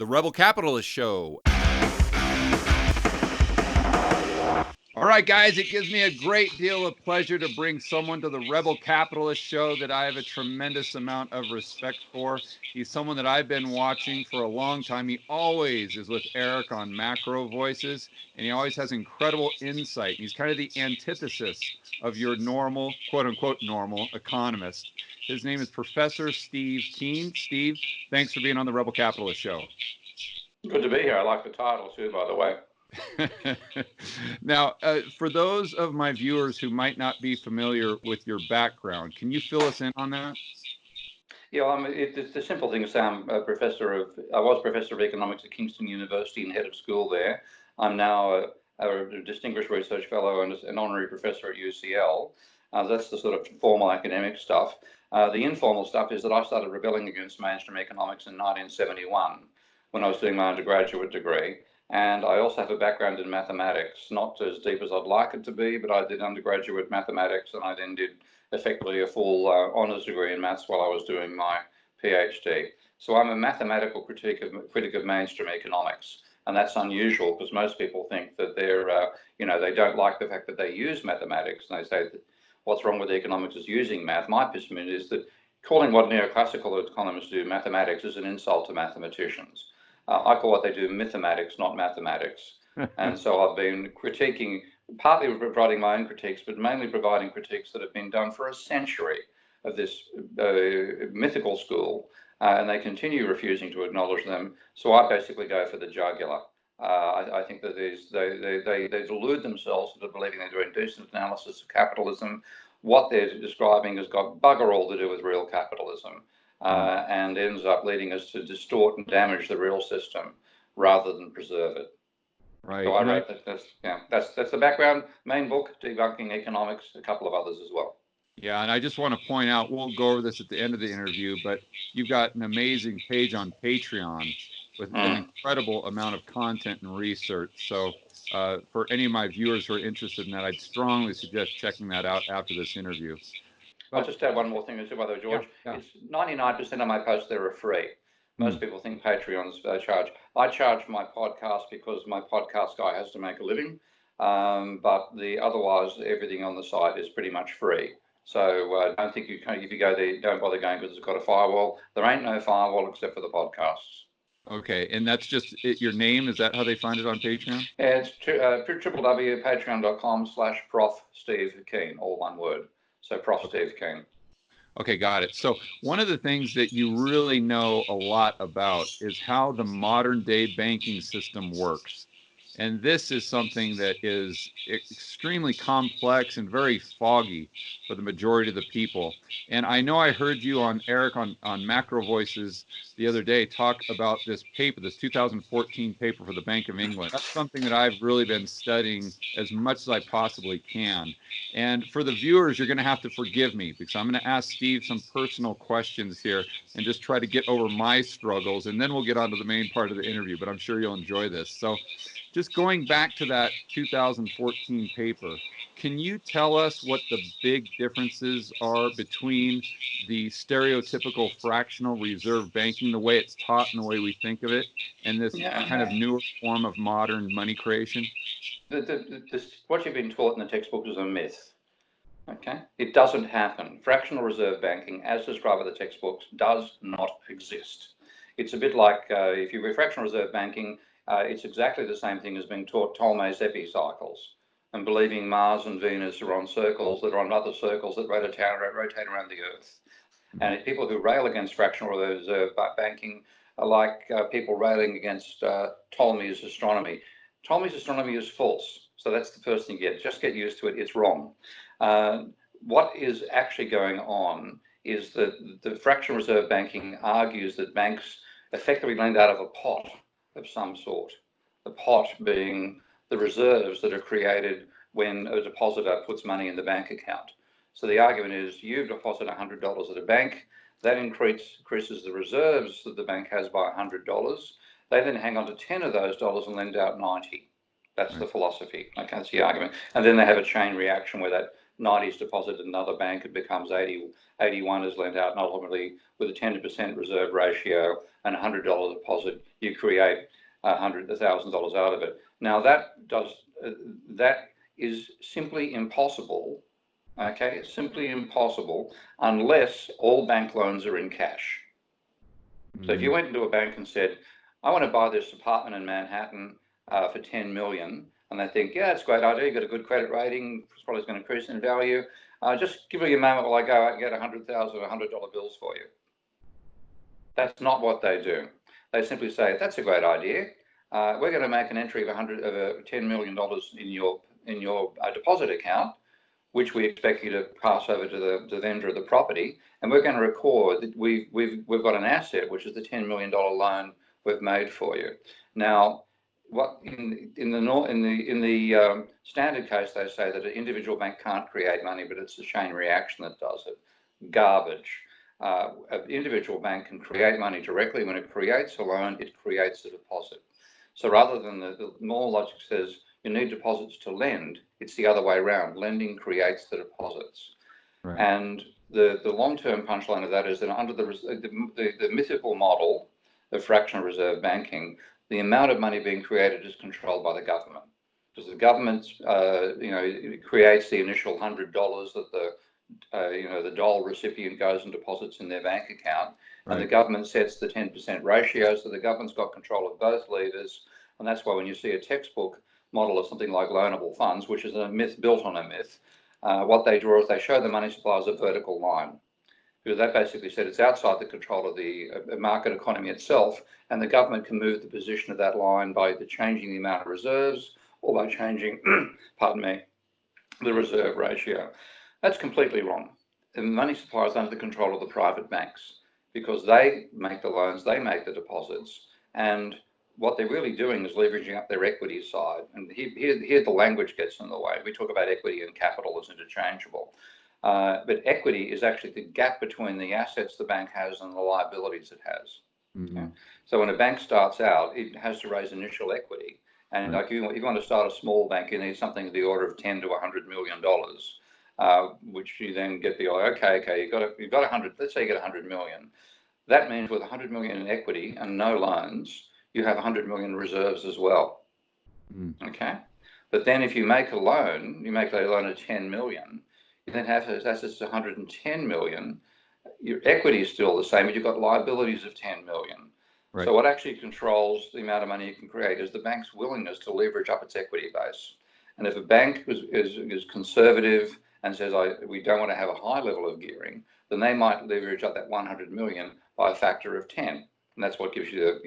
The Rebel Capitalist Show. All right, guys, it gives me a great deal of pleasure to bring someone to the Rebel Capitalist Show that I have a tremendous amount of respect for. He's someone that I've been watching for a long time. He always is with Eric on Macro Voices, and he always has incredible insight. He's kind of the antithesis of your normal, quote-unquote normal, economist. His name is Professor Steve Keen. Steve, thanks for being on the Rebel Capitalist Show. Good to be here. I like the title too, by the way. Now, for those of my viewers who might not be familiar with your background, can you fill us in on that? Yeah, it's the simple thing to say I was professor of economics at Kingston University and head of school there. I'm now a distinguished research fellow and an honorary professor at UCL. That's the sort of formal academic stuff. The informal stuff is that I started rebelling against mainstream economics in 1971 when I was doing my undergraduate degree. And I also have a background in mathematics, not as deep as I'd like it to be, but I did undergraduate mathematics and I then did effectively a full honours degree in maths while I was doing my PhD. So I'm a mathematical critic of mainstream economics. And that's unusual because most people think that they don't like the fact that they use mathematics. And they say that what's wrong with economics is using math. My position is that calling what neoclassical economists do mathematics is an insult to mathematicians. I call what they do mathematics, not mathematics. And so I've been critiquing, partly providing my own critiques, but mainly providing critiques that have been done for a century of this mythical school, and they continue refusing to acknowledge them. So I basically go for the jugular. I think that they delude themselves into believing they're doing decent analysis of capitalism. What they're describing has got bugger all to do with real capitalism. And ends up leading us to distort and damage the real system rather than preserve it. Right. So I wrote that. That's the background. Main book, Debunking Economics, a couple of others as well. Yeah, and I just want to point out, we'll go over this at the end of the interview, but you've got an amazing page on Patreon with an incredible amount of content and research. So for any of my viewers who are interested in that, I'd strongly suggest checking that out after this interview. I'll just add one more thing, by the way, George. Yeah. It's 99% of my posts there are free. Most people think Patreon's charge. I charge my podcast because my podcast guy has to make a living. But otherwise, everything on the site is pretty much free. So don't think if you go there, don't bother going because it's got a firewall. There ain't no firewall except for the podcasts. Okay, and that's just your name? Is that how they find it on Patreon? Yeah, it's www.patreon.com/Prof Steve Keen, all one word. So Prof Steve Keen. Okay, got it. So one of the things that you really know a lot about is how the modern day banking system works. And this is something that is extremely complex and very foggy for the majority of the people. And I know I heard you on Eric on Macro Voices the other day talk about this paper, this 2014 paper for the Bank of England. That's something that I've really been studying as much as I possibly can. And for the viewers, you're going to have to forgive me because I'm going to ask Steve some personal questions here and just try to get over my struggles. And then we'll get on to the main part of the interview, but I'm sure you'll enjoy this. So just going back to that 2014 paper, can you tell us what the big differences are between the stereotypical fractional reserve banking, the way it's taught and the way we think of it, and this kind of newer form of modern money creation? What you've been taught in the textbook is a myth. Okay, it doesn't happen. Fractional reserve banking, as described by the textbooks, does not exist. It's a bit like if you read fractional reserve banking, it's exactly the same thing as being taught Ptolemy's epicycles and believing Mars and Venus are on circles that are on other circles that rotate around the Earth. And people who rail against fractional reserve banking are like people railing against Ptolemy's astronomy. Ptolemy's astronomy is false. So that's the first thing you get. Just get used to it. It's wrong. What is actually going on is that the fractional reserve banking argues that banks effectively lend out of a pot of some sort. The pot being the reserves that are created when a depositor puts money in the bank account. So the argument is you deposit $100 at a bank, that increases the reserves that the bank has by $100. They then hang on to 10 of those dollars and lend out 90. That's the philosophy. Okay, that's the argument. And then they have a chain reaction where that 90 is deposited in another bank, it becomes 81 is lent out, and ultimately with a 10% reserve ratio and $100 deposit, you create $100,000 out of it. Now that is simply impossible. Okay, it's simply impossible unless all bank loans are in cash. So if you went into a bank and said, I want to buy this apartment in Manhattan for 10 million, and they think, yeah, it's a great idea, you've got a good credit rating, it's probably going to increase in value, just give me a moment while I go out and get 100,000 or $100 bills for you. That's not what they do. They simply say, that's a great idea. We're going to make an entry of $10 million in your deposit account, which we expect you to pass over to the vendor of the property, and we're going to record that we've got an asset, which is the $10 million loan we've made for you. Now, what in the standard case, they say that an individual bank can't create money, but it's the chain reaction that does it. Garbage. An individual bank can create money directly. When it creates a loan, it creates a deposit. So rather than the more logic says you need deposits to lend, it's the other way around. Lending creates the deposits. Right. And the long-term punchline of that is that under the mythical model of fractional reserve banking, the amount of money being created is controlled by the government, because the government creates the initial $100 that the dole recipient goes and deposits in their bank account, and the government sets the 10% ratio, so the government's got control of both levers. And that's why when you see a textbook model of something like loanable funds, which is a myth built on a myth, what they draw is they show the money supply as a vertical line, because that basically said it's outside the control of the market economy itself, and the government can move the position of that line by either changing the amount of reserves or by changing, pardon me, the reserve ratio. That's completely wrong. The money supply is under the control of the private banks, because they make the loans, they make the deposits, and what they're really doing is leveraging up their equity side. And here the language gets in the way. We talk about equity and capital as interchangeable. But equity is actually the gap between the assets the bank has and the liabilities it has. Mm-hmm. Okay? So when a bank starts out, it has to raise initial equity. And like you want to start a small bank, you need something of the order of $10 to $100 million, which you then get the, okay, you've got 100, let's say you get 100 million. That means with 100 million in equity and no loans, you have 100 million reserves as well. Okay, but then if you make a loan, of 10 million, you then have assets to 110 million. Your equity is still the same, but you've got liabilities of 10 million. Right. So what actually controls the amount of money you can create is the bank's willingness to leverage up its equity base. And if a bank is conservative and says, we don't want to have a high level of gearing, then they might leverage up that 100 million by a factor of 10. And that's what gives you,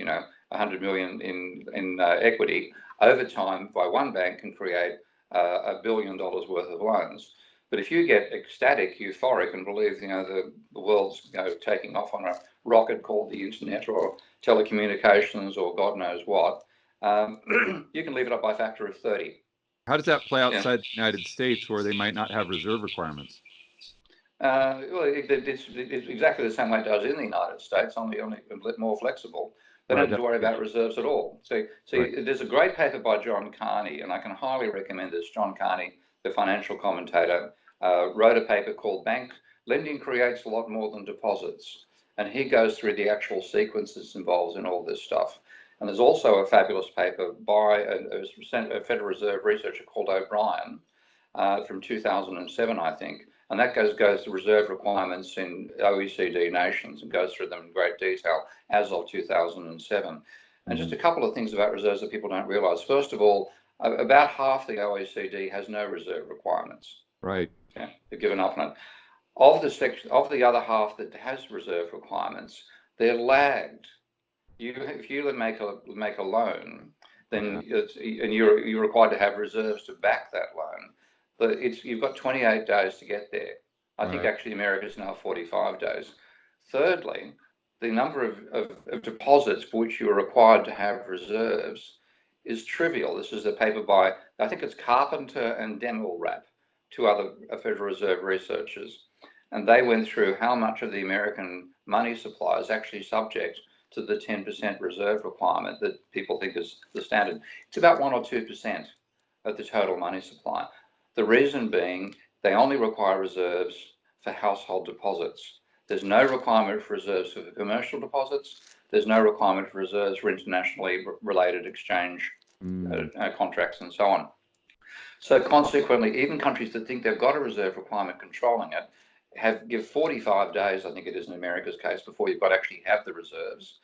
100 million in equity. Over time, by one bank can create $1 billion worth of loans. But if you get ecstatic, euphoric, and believe the world's taking off on a rocket called the internet or telecommunications or God knows what, you can leave it up by a factor of 30. How does that play outside the United States, where they might not have reserve requirements? Well, it's exactly the same way it does in the United States, only a bit more flexible. They don't have to worry about reserves at all. So there's a great paper by John Carney, and I can highly recommend this. John Carney, the financial commentator, wrote a paper called Bank Lending Creates a Lot More Than Deposits. And he goes through the actual sequences involved in all this stuff. And there's also a fabulous paper by a Federal Reserve researcher called O'Brien from 2007, I think. And that goes to reserve requirements in OECD nations and goes through them in great detail as of 2007. And just a couple of things about reserves that people don't realize. First of all, about half the OECD has no reserve requirements. Right. Yeah, they've given up on it. Of the other half that has reserve requirements, they're lagged. If you make a loan, then you're required to have reserves to back that loan. But you've got 28 days to get there. I think actually America is now 45 days. Thirdly, the number of deposits for which you're required to have reserves is trivial. This is a paper by, I think it's Carpenter and Demirel, two other Federal Reserve researchers. And they went through how much of the American money supply is actually subject to the 10% reserve requirement that people think is the standard. It's about 1 or 2% of the total money supply. The reason being they only require reserves for household deposits. There's no requirement for reserves for commercial deposits. There's no requirement for reserves for internationally related exchange contracts and so on. So consequently, even countries that think they've got a reserve requirement controlling it give 45 days, I think it is in America's case, before you've got to actually have the reserves.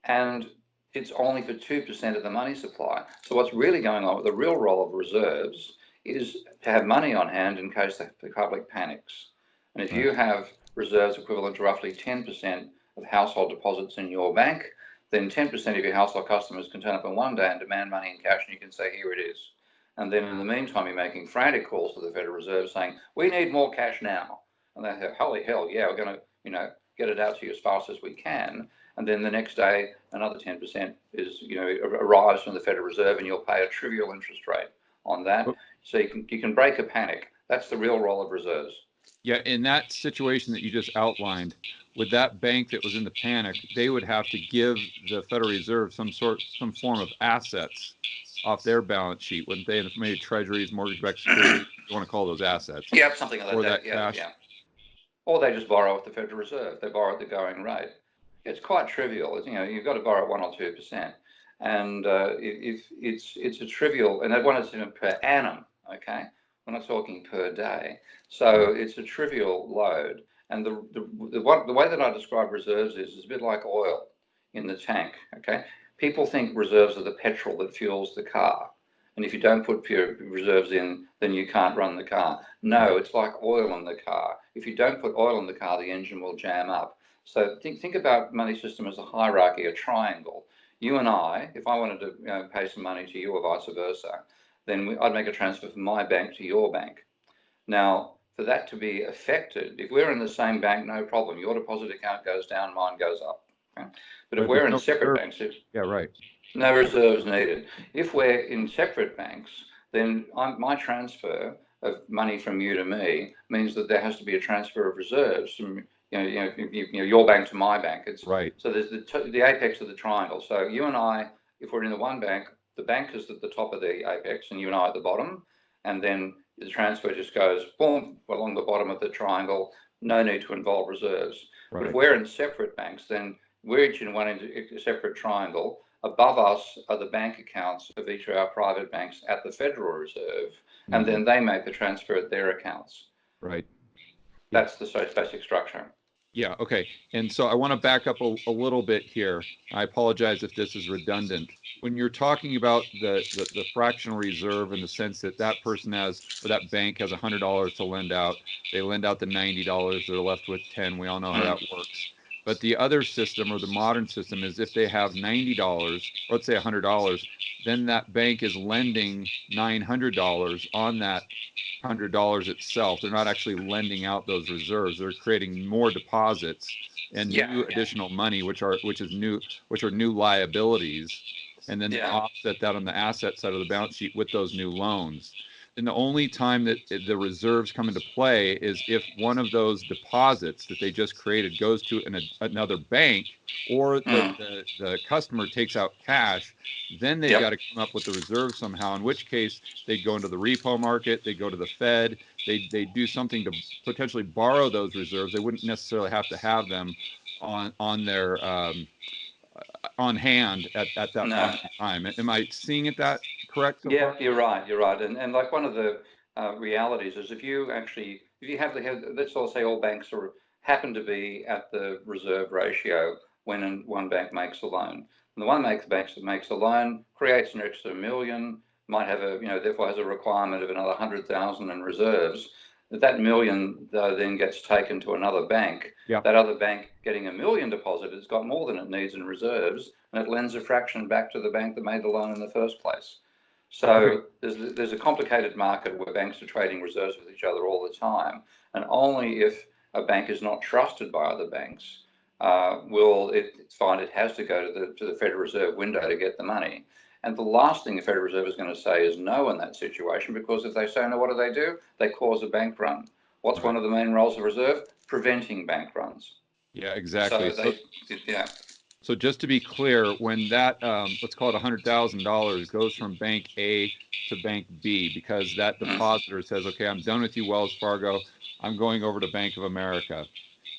And it's only for 2% of the money supply. So what's really going on with the real role of reserves is to have money on hand in case the public panics. And if you have reserves equivalent to roughly 10% of household deposits in your bank, then 10% of your household customers can turn up in one day and demand money in cash, and you can say, here it is. And then in the meantime, you're making frantic calls to the Federal Reserve saying, we need more cash now. And they say, holy hell, yeah, we're going to, get it out to you as fast as we can. And then the next day, another 10% is, arrives from the Federal Reserve, and you'll pay a trivial interest rate on that. So you can break a panic. That's the real role of reserves. Yeah, in that situation that you just outlined, with that bank that was in the panic, they would have to give the Federal Reserve some form of assets off their balance sheet, wouldn't they? Maybe treasuries, mortgage-backed securities, you want to call those assets. Yeah, something like that. Yeah, cash. Yeah. Or they just borrow at the Federal Reserve. They borrow at the going rate. It's quite trivial. You've got to borrow 1 or 2%, and if it's a trivial, and they want it per annum. Okay, we're not talking per day. So it's a trivial load. And the way that I describe reserves is a bit like oil in the tank. Okay, people think reserves are the petrol that fuels the car. And if you don't put your reserves in, then you can't run the car. No, it's like oil in the car. If you don't put oil in the car, the engine will jam up. So think about money system as a hierarchy, a triangle. You and I, if I wanted to pay some money to you or vice versa, then I'd make a transfer from my bank to your bank. Now, for that to be affected, if we're in the same bank, no problem. Your deposit account goes down, mine goes up. Okay? But if we're in separate banks, yeah, right. No reserves needed. If we're in separate banks, then my transfer of money from you to me means that there has to be a transfer of reserves from your bank to my bank. It's right. So there's the apex of the triangle. So you and I, if we're in the one bank, the bank is at the top of the apex, and you and I at the bottom, and then the transfer just goes boom along the bottom of the triangle. No need to involve reserves. Right. But if we're in separate banks, then we're each in one separate triangle. Above us are the bank accounts of each of our private banks at the Federal Reserve, and then they make the transfer at their accounts. Right. That's the basic structure. Yeah, okay. And so I want to back up a little bit here. I apologize if this is redundant. When you're talking about the fractional reserve in the sense that that person has, or that bank has $100 to lend out, they lend out the $90, they're left with 10. We all know how that works. But the other system, or the modern system, is if they have $90, or let's say $100, then that bank is lending $900 on that $100 itself. They're not actually lending out those reserves. They're creating more deposits and new additional money, which are new liabilities, and then offset that on the asset side of the balance sheet with those new loans. And the only time that the reserves come into play is if one of those deposits that they just created goes to another bank, or the customer takes out cash. Then they've got to come up with the reserves somehow, in which case they'd go into the repo market, they go to the Fed, they do something to potentially borrow those reserves. They wouldn't necessarily have to have them on their on hand at that point in time. Am I seeing it that correct so far? You're right. And like one of the realities is if you have let's all say all banks happen to be at the reserve ratio when one bank makes a loan. And the one bank that makes a loan creates an extra $1 million, might have therefore has a requirement of another 100,000 in reserves. That $1 million then gets taken to another bank. That other bank getting $1 million deposit has got more than it needs in reserves, and it lends a fraction back to the bank that made the loan in the first place. So there's a complicated market where banks are trading reserves with each other all the time, and only if a bank is not trusted by other banks will it find it has to go to the Federal Reserve window to get the money. And the last thing the Federal Reserve is going to say is no in that situation, because if they say no, what do? They cause a bank run. What's one of the main roles of reserve? Preventing bank runs. Yeah, exactly. So just to be clear, when that, let's call it $100,000 goes from bank A to bank B, because that depositor says, okay, I'm done with you, Wells Fargo, I'm going over to Bank of America,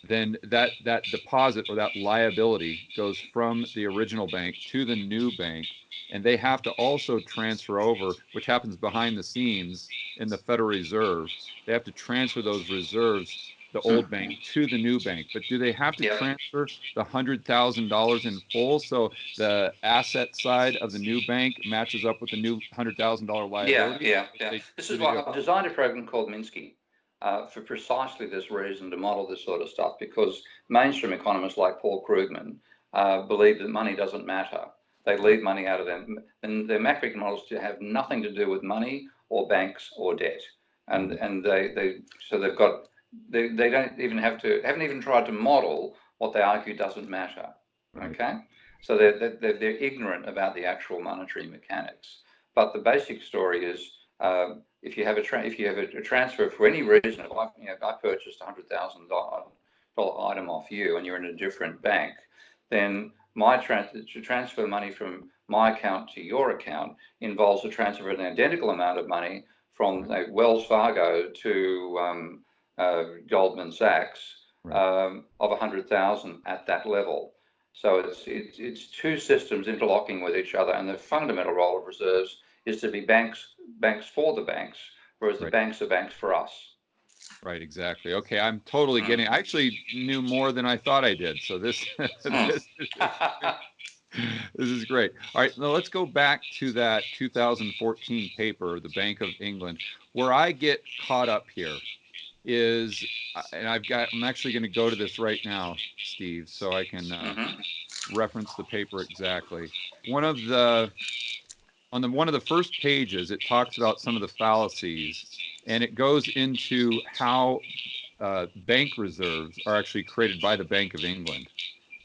then that deposit or that liability goes from the original bank to the new bank, and they have to also transfer over, which happens behind the scenes in the Federal Reserve. They have to transfer those reserves, the old bank to the new bank. But do they have to Yeah. transfer the $100,000 in full, so the asset side of the new bank matches up with the new $100,000 Yeah, liability? yeah, yeah. They This do is they do why it? I've designed a program called Minsky for precisely this reason, to model this sort of stuff, because mainstream economists like Paul Krugman believe that money doesn't matter. They leave money out of them, and their macroeconomic models to have nothing to do with money or banks or debt, and they've got they don't even haven't even tried to model what they argue doesn't matter. Right. Okay, so they're ignorant about the actual monetary mechanics. But the basic story is, if you have a transfer for any reason, if I purchased $100,000 item off you and you're in a different bank, then my to transfer money from my account to your account involves a transfer of an identical amount of money from Wells Fargo to Goldman Sachs, Right. of 100,000 at that level. So it's two systems interlocking with each other, and the fundamental role of reserves is to be banks for the banks, whereas the Right. banks are banks for us. Right, exactly. Okay, I'm totally Mm. getting. I actually knew more than I thought I did. So this Mm. this is great. All right, now let's go back to that 2014 paper, the Bank of England. Where I get caught up here is, and I'm actually going to go to this right now, Steve, so I can reference the paper exactly. One of the one of the first pages, it talks about some of the fallacies, and it goes into how bank reserves are actually created by the Bank of England.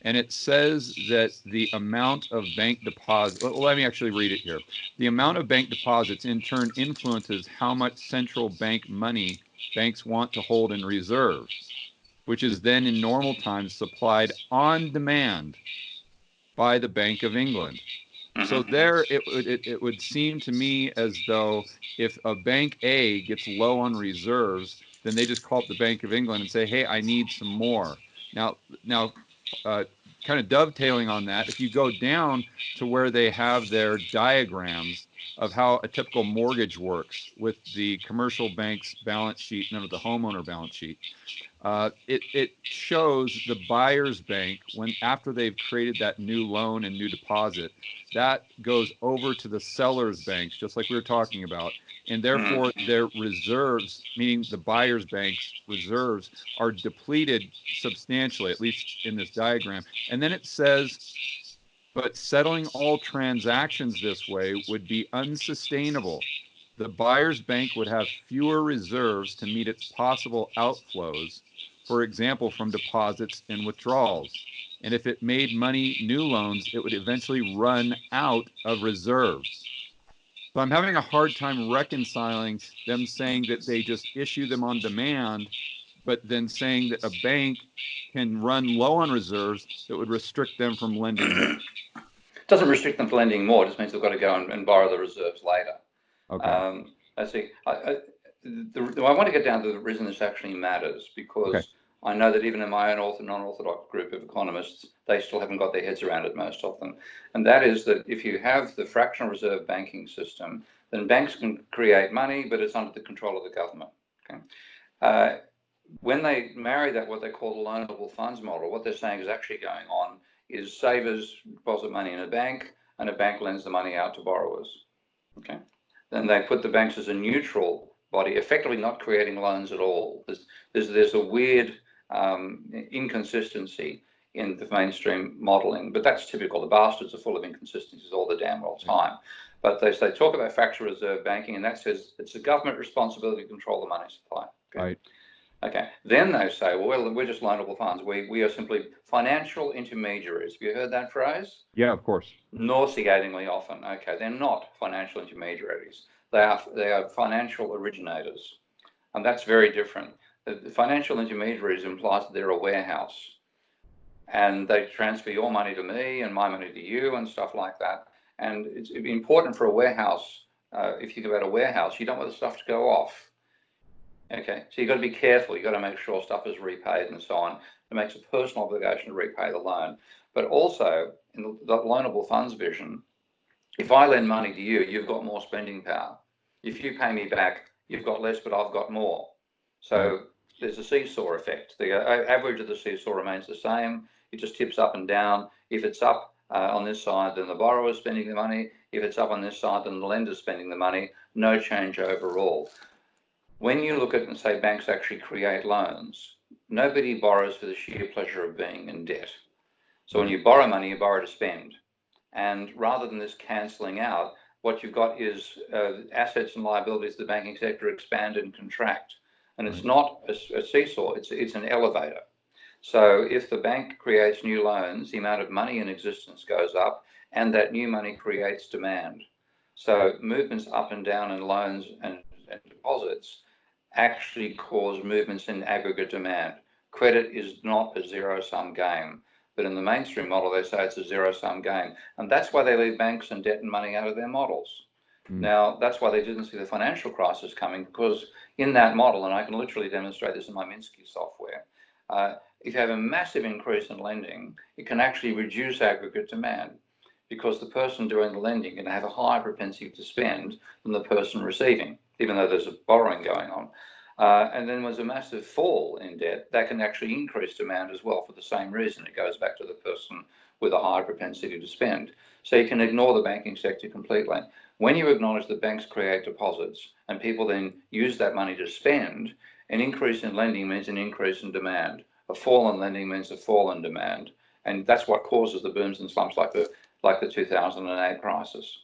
And it says that the amount of bank deposits, let me actually read it here. The amount of bank deposits in turn influences how much central bank money banks want to hold in reserves, which is then in normal times supplied on demand by the Bank of England. So there, it would seem to me as though if a bank A gets low on reserves, then they just call up the Bank of England and say, "Hey, I need some more." Now, uh, kind of dovetailing on that, if you go down to where they have their diagrams of how a typical mortgage works with the commercial bank's balance sheet and then with the homeowner balance sheet, it shows the buyer's bank, when after they've created that new loan and new deposit, that goes over to the seller's banks, just like we were talking about, and therefore their reserves, meaning the buyer's bank's reserves, are depleted substantially, at least in this diagram. And then it says, but settling all transactions this way would be unsustainable. The buyer's bank would have fewer reserves to meet its possible outflows, for example, from deposits and withdrawals. And if it made money new loans, it would eventually run out of reserves. So I'm having a hard time reconciling them saying that they just issue them on demand, but then saying that a bank can run low on reserves that would restrict them from lending more. Doesn't restrict them from lending more, just means they've got to go and borrow the reserves later. Okay. I see. I want to get down to the reason this actually matters, Okay. because I know that even in my own non-orthodox group of economists, they still haven't got their heads around it, most of them. And that is that if you have the fractional reserve banking system, then banks can create money, but it's under the control of the government. Okay. When they marry that, what they call the loanable funds model, what they're saying is actually going on is savers deposit money in a bank, and a bank lends the money out to borrowers. Okay. Then they put the banks as a neutral body, effectively not creating loans at all. There's a weird inconsistency in the mainstream modeling, but that's typical. The bastards are full of inconsistencies all the damn well time. But they talk about fractional reserve banking, and that says it's a government responsibility to control the money supply. Okay. Right. Okay. Then they say, well, we're just loanable funds. We are simply financial intermediaries. Have you heard that phrase? Yeah, of course. Nauseatingly often. Okay, they're not financial intermediaries. They are financial originators, and that's very different. The financial intermediaries implies that they're a warehouse, and they transfer your money to me and my money to you and stuff like that. And it's important for a warehouse. If you think about a warehouse, you don't want the stuff to go off. Okay, so you've got to be careful. You've got to make sure stuff is repaid and so on. It makes a personal obligation to repay the loan. But also, in the loanable funds vision, if I lend money to you, you've got more spending power. If you pay me back, you've got less, but I've got more. So there's a seesaw effect. The average of the seesaw remains the same. It just tips up and down. If it's up on this side, then the borrower's spending the money. If it's up on this side, then the lender's spending the money. No change overall. When you look at and say banks actually create loans, nobody borrows for the sheer pleasure of being in debt. So when you borrow money, you borrow to spend. And rather than this cancelling out, what you've got is assets and liabilities of the banking sector expand and contract. And it's not a seesaw, it's an elevator. So if the bank creates new loans, the amount of money in existence goes up, and that new money creates demand. So movements up and down in loans and deposits actually cause movements in aggregate demand. Credit is not a zero-sum game, but in the mainstream model, they say it's a zero-sum game. And that's why they leave banks and debt and money out of their models. Now, that's why they didn't see the financial crisis coming, because in that model, and I can literally demonstrate this in my Minsky software, if you have a massive increase in lending, it can actually reduce aggregate demand, because the person doing the lending can have a higher propensity to spend than the person receiving, even though there's a borrowing going on. And then there's a massive fall in debt that can actually increase demand as well for the same reason. It goes back to the person with a higher propensity to spend. So you can ignore the banking sector completely. When you acknowledge that banks create deposits and people then use that money to spend, an increase in lending means an increase in demand. A fall in lending means a fall in demand. And that's what causes the booms and slumps like the 2008 crisis.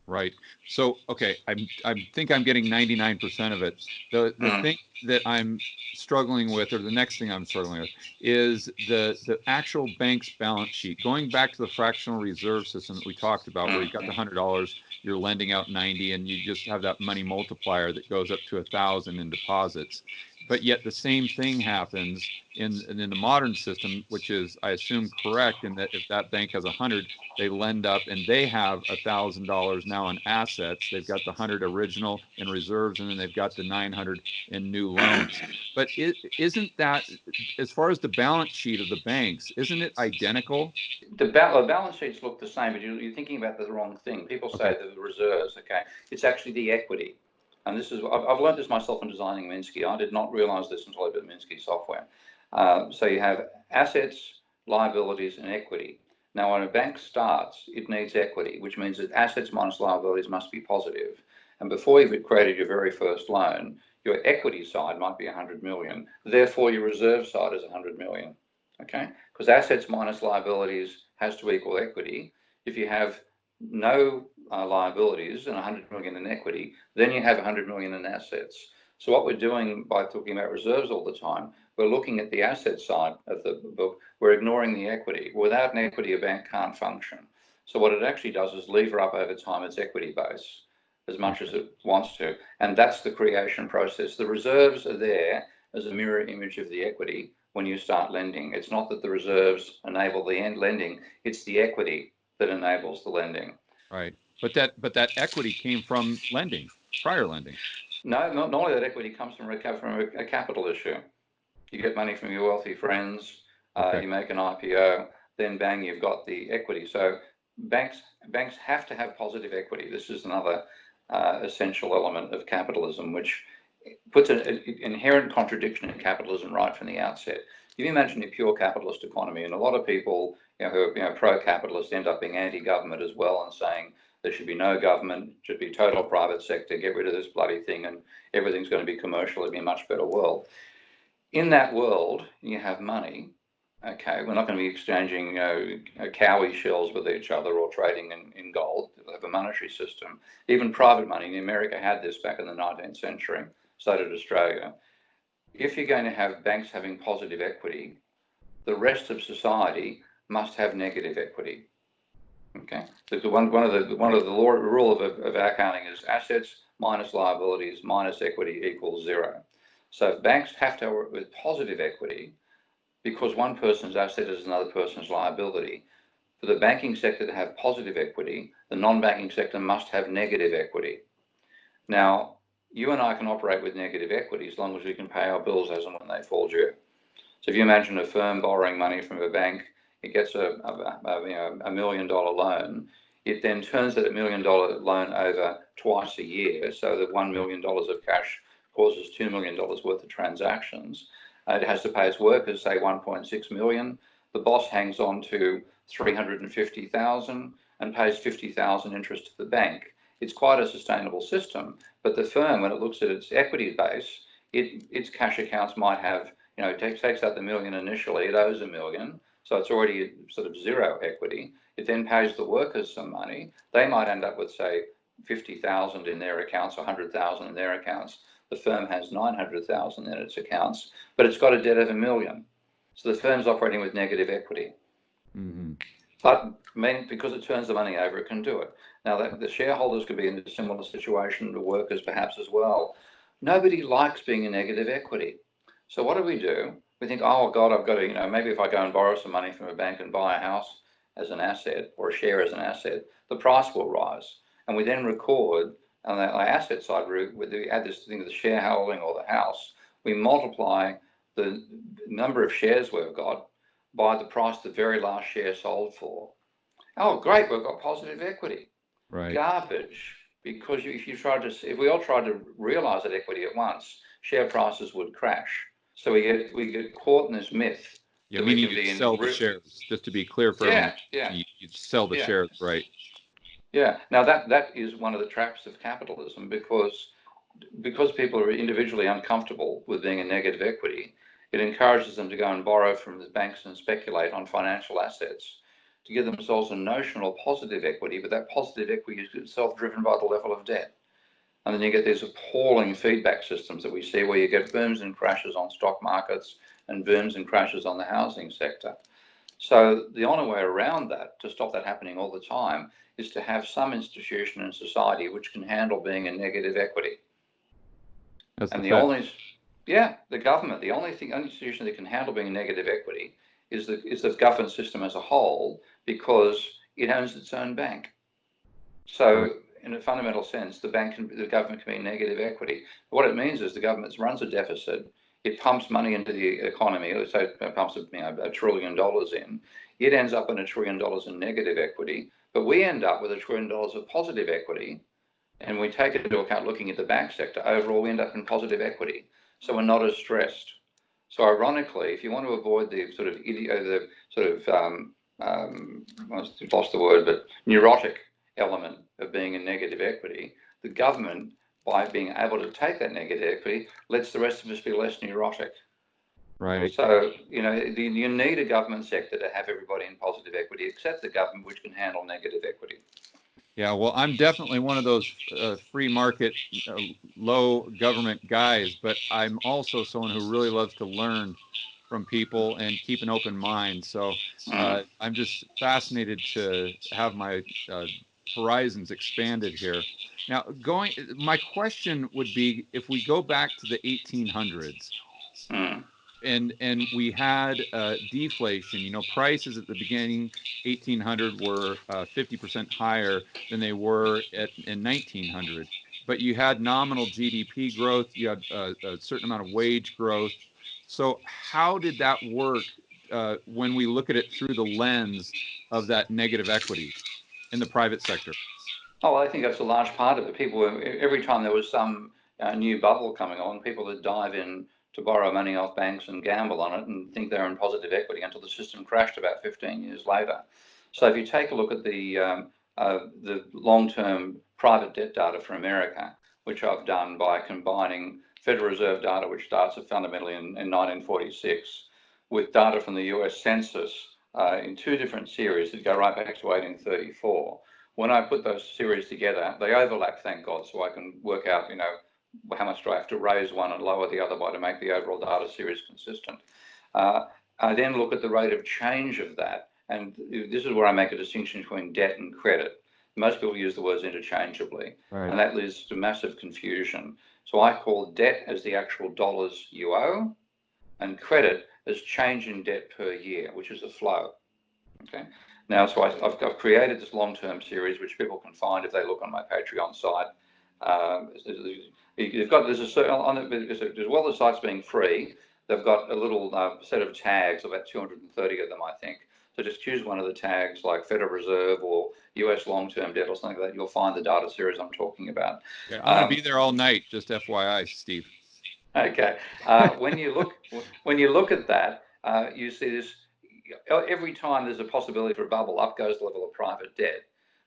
Right. So, okay, I think I'm getting 99% of it. The thing that I'm struggling with, or the next thing I'm struggling with, is the actual bank's balance sheet. Going back to the fractional reserve system that we talked about, where you've got the $100, you're lending out 90, and you just have that money multiplier that goes up to 1,000 in deposits. But yet the same thing happens in the modern system, which is, I assume, correct, in that if that bank has 100, they lend up and they have $1,000 now in assets. They've got the 100 original in reserves, and then they've got the 900 in new loans. But isn't that, as far as the balance sheet of the banks, isn't it identical? The balance sheets look the same, but you're thinking about the wrong thing. People say the reserves, okay? It's actually the equity. And this is, I've learned this myself in designing Minsky. I did not realize this until I did Minsky software. So you have assets, liabilities, and equity. Now, when a bank starts, it needs equity, which means that assets minus liabilities must be positive. And before you've created your very first loan, your equity side might be 100 million. Therefore, your reserve side is 100 million. Okay? Because assets minus liabilities has to equal equity. If you have no liabilities and 100 million in equity, then you have 100 million in assets. So what we're doing by talking about reserves all the time, we're looking at the asset side of the book. We're ignoring the equity. Without an equity, a bank can't function. So what it actually does is lever up over time its equity base as much as it wants to. And that's the creation process. The reserves are there as a mirror image of the equity when you start lending. It's not that the reserves enable the end lending, it's the equity that enables the lending. Right. But that equity came from lending, prior lending. No, not only that equity comes from a capital issue. You get money from your wealthy friends, you make an IPO, then bang, you've got the equity. So banks have to have positive equity. This is another essential element of capitalism, which puts an inherent contradiction in capitalism right from the outset. If you imagine a pure capitalist economy, and a lot of people who are pro-capitalist end up being anti-government as well and saying there should be no government, should be total private sector, get rid of this bloody thing, and everything's going to be commercial, it'll be a much better world. In that world, you have money. Okay, we're not going to be exchanging cowrie shells with each other or trading in gold. They have a monetary system. Even private money in America had this back in the 19th century. So did Australia. If you're going to have banks having positive equity, the rest of society must have negative equity. Okay, so one of the rule of accounting is assets minus liabilities minus equity equals zero. So if banks have to work with positive equity, because one person's asset is another person's liability. For the banking sector to have positive equity, the non-banking sector must have negative equity. Now, you and I can operate with negative equity as long as we can pay our bills as and when they fall due. So if you imagine a firm borrowing money from a bank, it gets $1 million loan. It then turns that $1 million loan over twice a year. So that $1 million of cash causes $2 million worth of transactions. It has to pay its workers, say 1.6 million. The boss hangs on to 350,000 and pays 50,000 interest to the bank. It's quite a sustainable system, but the firm, when it looks at its equity base, its cash accounts might have, it takes out the million initially, it owes $1 million, so it's already sort of zero equity. It then pays the workers some money. They might end up with, say, 50,000 in their accounts, 100,000 in their accounts. The firm has 900,000 in its accounts, but it's got a debt of $1 million. So the firm's operating with negative equity. Mm-hmm. But because it turns the money over, it can do it. Now, the shareholders could be in a similar situation, the workers perhaps as well. Nobody likes being in negative equity. So what do? We think, oh God, I've got to, maybe if I go and borrow some money from a bank and buy a house as an asset or a share as an asset, the price will rise. And we then record on the asset side, we add this thing of the shareholding or the house, we multiply the number of shares we've got by the price the very last share sold for. Oh, great, we've got positive equity. Right. Garbage, because if we all tried to realize that equity at once, share prices would crash. So we get caught in this myth. Yeah, meaning you'd sell the shares, just to be clear for everyone. You'd sell the shares, right? Yeah. Now that is one of the traps of capitalism, because people are individually uncomfortable with being in negative equity. It encourages them to go and borrow from the banks and speculate on financial assets to give themselves a notional positive equity, but that positive equity is itself driven by the level of debt. And then you get these appalling feedback systems that we see where you get booms and crashes on stock markets and booms and crashes on the housing sector. So the only way around that, to stop that happening all the time, is to have some institution in society which can handle being in negative equity. That's and the government, the only institution that can handle being in negative equity is the government system as a whole, because it owns its own bank. So right. In a fundamental sense, the government can be in negative equity. What it means is the government runs a deficit, it pumps money into the economy, let's say it pumps $1 trillion in, it ends up in $1 trillion in negative equity, but we end up with $1 trillion of positive equity, and we take into account looking at the bank sector, overall we end up in positive equity. So we're not as stressed. So ironically, if you want to avoid the I lost the word, but neurotic element of being in negative equity, the government, by being able to take that negative equity, lets the rest of us be less neurotic. Right. So, you need a government sector to have everybody in positive equity, except the government, which can handle negative equity. Yeah, well, I'm definitely one of those free market, low government guys, but I'm also someone who really loves to learn from people and keep an open mind. So I'm just fascinated to have my horizons expanded here. Now, my question would be, if we go back to the 1800s, and we had deflation, prices at the beginning 1800 were 50% higher than they were in 1900, but you had nominal GDP growth, you had a certain amount of wage growth. So how did that work when we look at it through the lens of that negative equity in the private sector? Oh, I think that's a large part of it. Every time there was some new bubble coming on, people would dive in to borrow money off banks and gamble on it and think they're in positive equity until the system crashed about 15 years later. So if you take a look at the long-term private debt data for America, which I've done by combining Federal Reserve data, which starts fundamentally in 1946, with data from the US Census in two different series that go right back to 1834. When I put those series together, they overlap, thank God, so I can work out, how much do I have to raise one and lower the other by to make the overall data series consistent. I then look at the rate of change of that, and this is where I make a distinction between debt and credit. Most people use the words interchangeably, right, and that leads to massive confusion. So I call debt as the actual dollars you owe, and credit as change in debt per year, which is a flow. Okay. Now, so I've created this long-term series, which people can find if they look on my Patreon site. You've got there's a certain on it, as well as sites being free. They've got a little set of tags, about 230 of them, I think. So just choose one of the tags, like Federal Reserve or US long-term debt or something like that. You'll find the data series I'm talking about. Yeah, I'm going to be there all night. Just FYI, Steve. Okay. When you look at that, you see this. Every time there's a possibility for a bubble, up goes the level of private debt.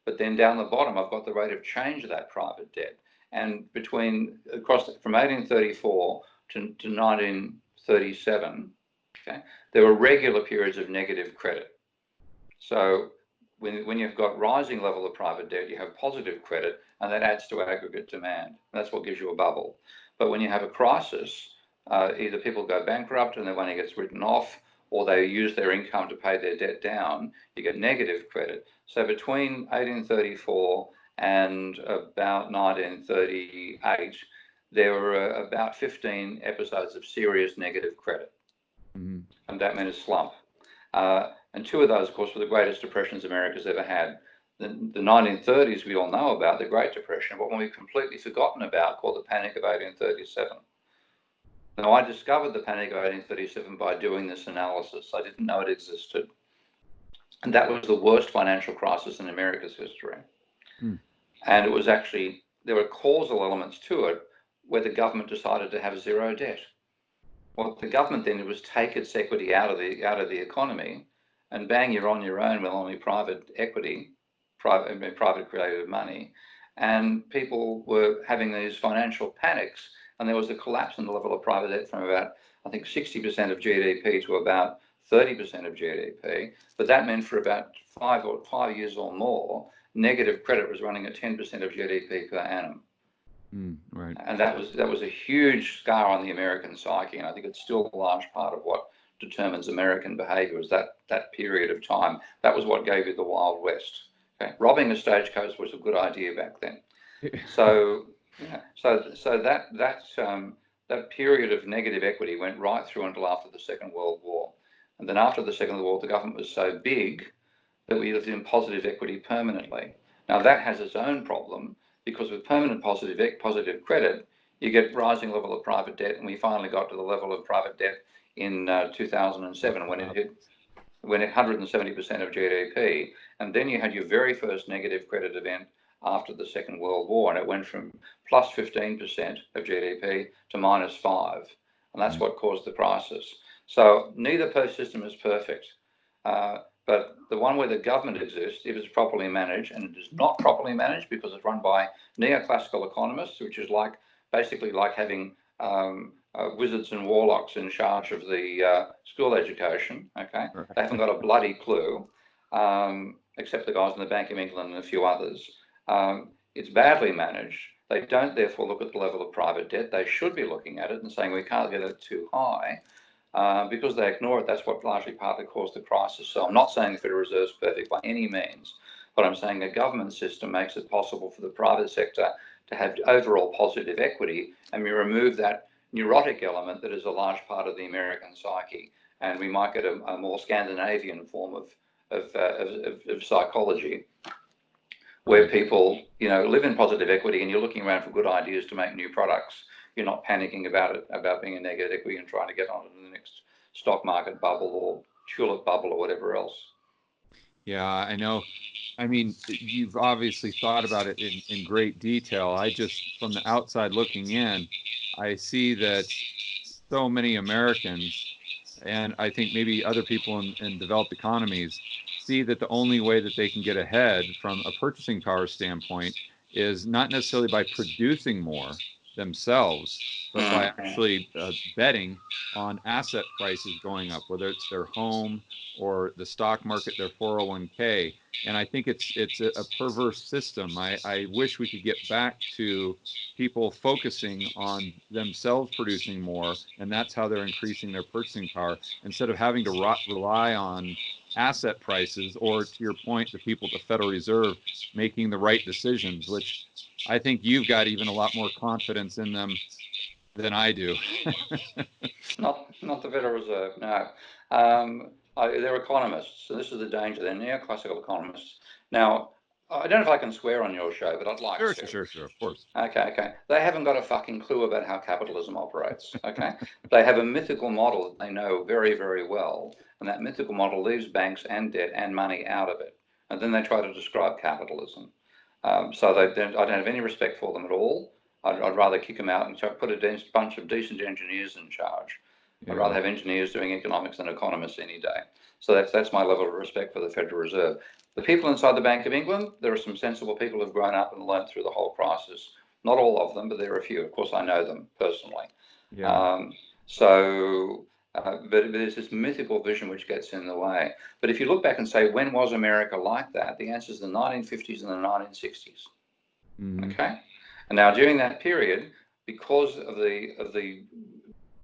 But then down the bottom, I've got the rate of change of that private debt. And from 1834 to 1937, okay, there were regular periods of negative credit. So when you've got rising level of private debt, you have positive credit, and that adds to aggregate demand. That's what gives you a bubble. But when you have a crisis, either people go bankrupt and their money gets written off, or they use their income to pay their debt down, you get negative credit. So between 1834 and about 1938, there were about 15 episodes of serious negative credit. Mm-hmm. And that meant a slump. And two of those, of course, were the greatest depressions America's ever had. The 1930s we all know about, the Great Depression, but one we've completely forgotten about, called the Panic of 1837. Now, I discovered the Panic of 1837 by doing this analysis. I didn't know it existed. And that was the worst financial crisis in America's history. And it was actually, there were causal elements to it where the government decided to have zero debt. What the government then did was take its equity out of the economy, and bang, you're on your own with only private equity, private created money. And people were having these financial panics, and there was a collapse in the level of private debt from about, I think, 60% of GDP to about 30% of GDP. But that meant for about 5 years or more, negative credit was running at 10% of GDP per annum. Right. And that was a huge scar on the American psyche, and I think it's still a large part of what determines American behaviour, is that period of time. That was what gave you the Wild West. Okay? Robbing a stagecoach was a good idea back then. So that period of negative equity went right through until after the Second World War. And then after the Second World War, the government was so big that we lived in positive equity permanently. Now that has its own problem, because with permanent positive credit, you get rising level of private debt, and we finally got to the level of private debt in 2007 when it hit 170% of GDP, and then you had your very first negative credit event after the Second World War, and it went from plus 15% of GDP to minus 5%, and that's what caused the crisis. So neither system is perfect. But the one where the government exists, if it's properly managed, and it is not properly managed because it's run by neoclassical economists, which is basically like having wizards and warlocks in charge of the school education. Okay, right. They haven't got a bloody clue, except the guys in the Bank of England and a few others. It's badly managed. They don't therefore look at the level of private debt. They should be looking at it and saying we can't get it too high. Because they ignore it, that's what largely partly caused the crisis. So I'm not saying the Federal Reserve is perfect by any means, but I'm saying a government system makes it possible for the private sector to have overall positive equity, and we remove that neurotic element that is a large part of the American psyche, and we might get a more Scandinavian form of psychology, where people, live in positive equity, and you're looking around for good ideas to make new products. You're not panicking about being a negative equity and trying to get onto the next stock market bubble or tulip bubble or whatever else. Yeah, I know. I mean, you've obviously thought about it in great detail. I just, from the outside looking in, I see that so many Americans, and I think maybe other people in developed economies, see that the only way that they can get ahead from a purchasing power standpoint is not necessarily by producing more themselves, but by actually betting on asset prices going up, whether it's their home or the stock market, their 401k. And I think it's a perverse system. I wish we could get back to people focusing on themselves producing more, and that's how they're increasing their purchasing power, instead of having to rely on asset prices, or, to your point, the people at the Federal Reserve making the right decisions, which I think you've got even a lot more confidence in them than I do. Not the Federal Reserve, no. They're economists, so this is the danger. They're neoclassical economists. Now, I don't know if I can swear on your show, but I'd like Sure, to. sure, of course. Okay. They haven't got a fucking clue about how capitalism operates, okay? They have a mythical model that they know very, very well, and that mythical model leaves banks and debt and money out of it. And then they try to describe capitalism. So I don't have any respect for them at all. I'd rather kick them out and put a bunch of decent engineers in charge. I'd rather Yeah. have engineers doing economics than economists any day. So that's my level of respect for the Federal Reserve. The people inside the Bank of England, there are some sensible people who've grown up and learned through the whole crisis. Not all of them, but there are a few. Of course, I know them personally. Yeah. Um, so, but there's this mythical vision which gets in the way. But if you look back and say, when was America like that? The answer is the 1950s and the 1960s. Mm-hmm. Okay, and now during that period, because of the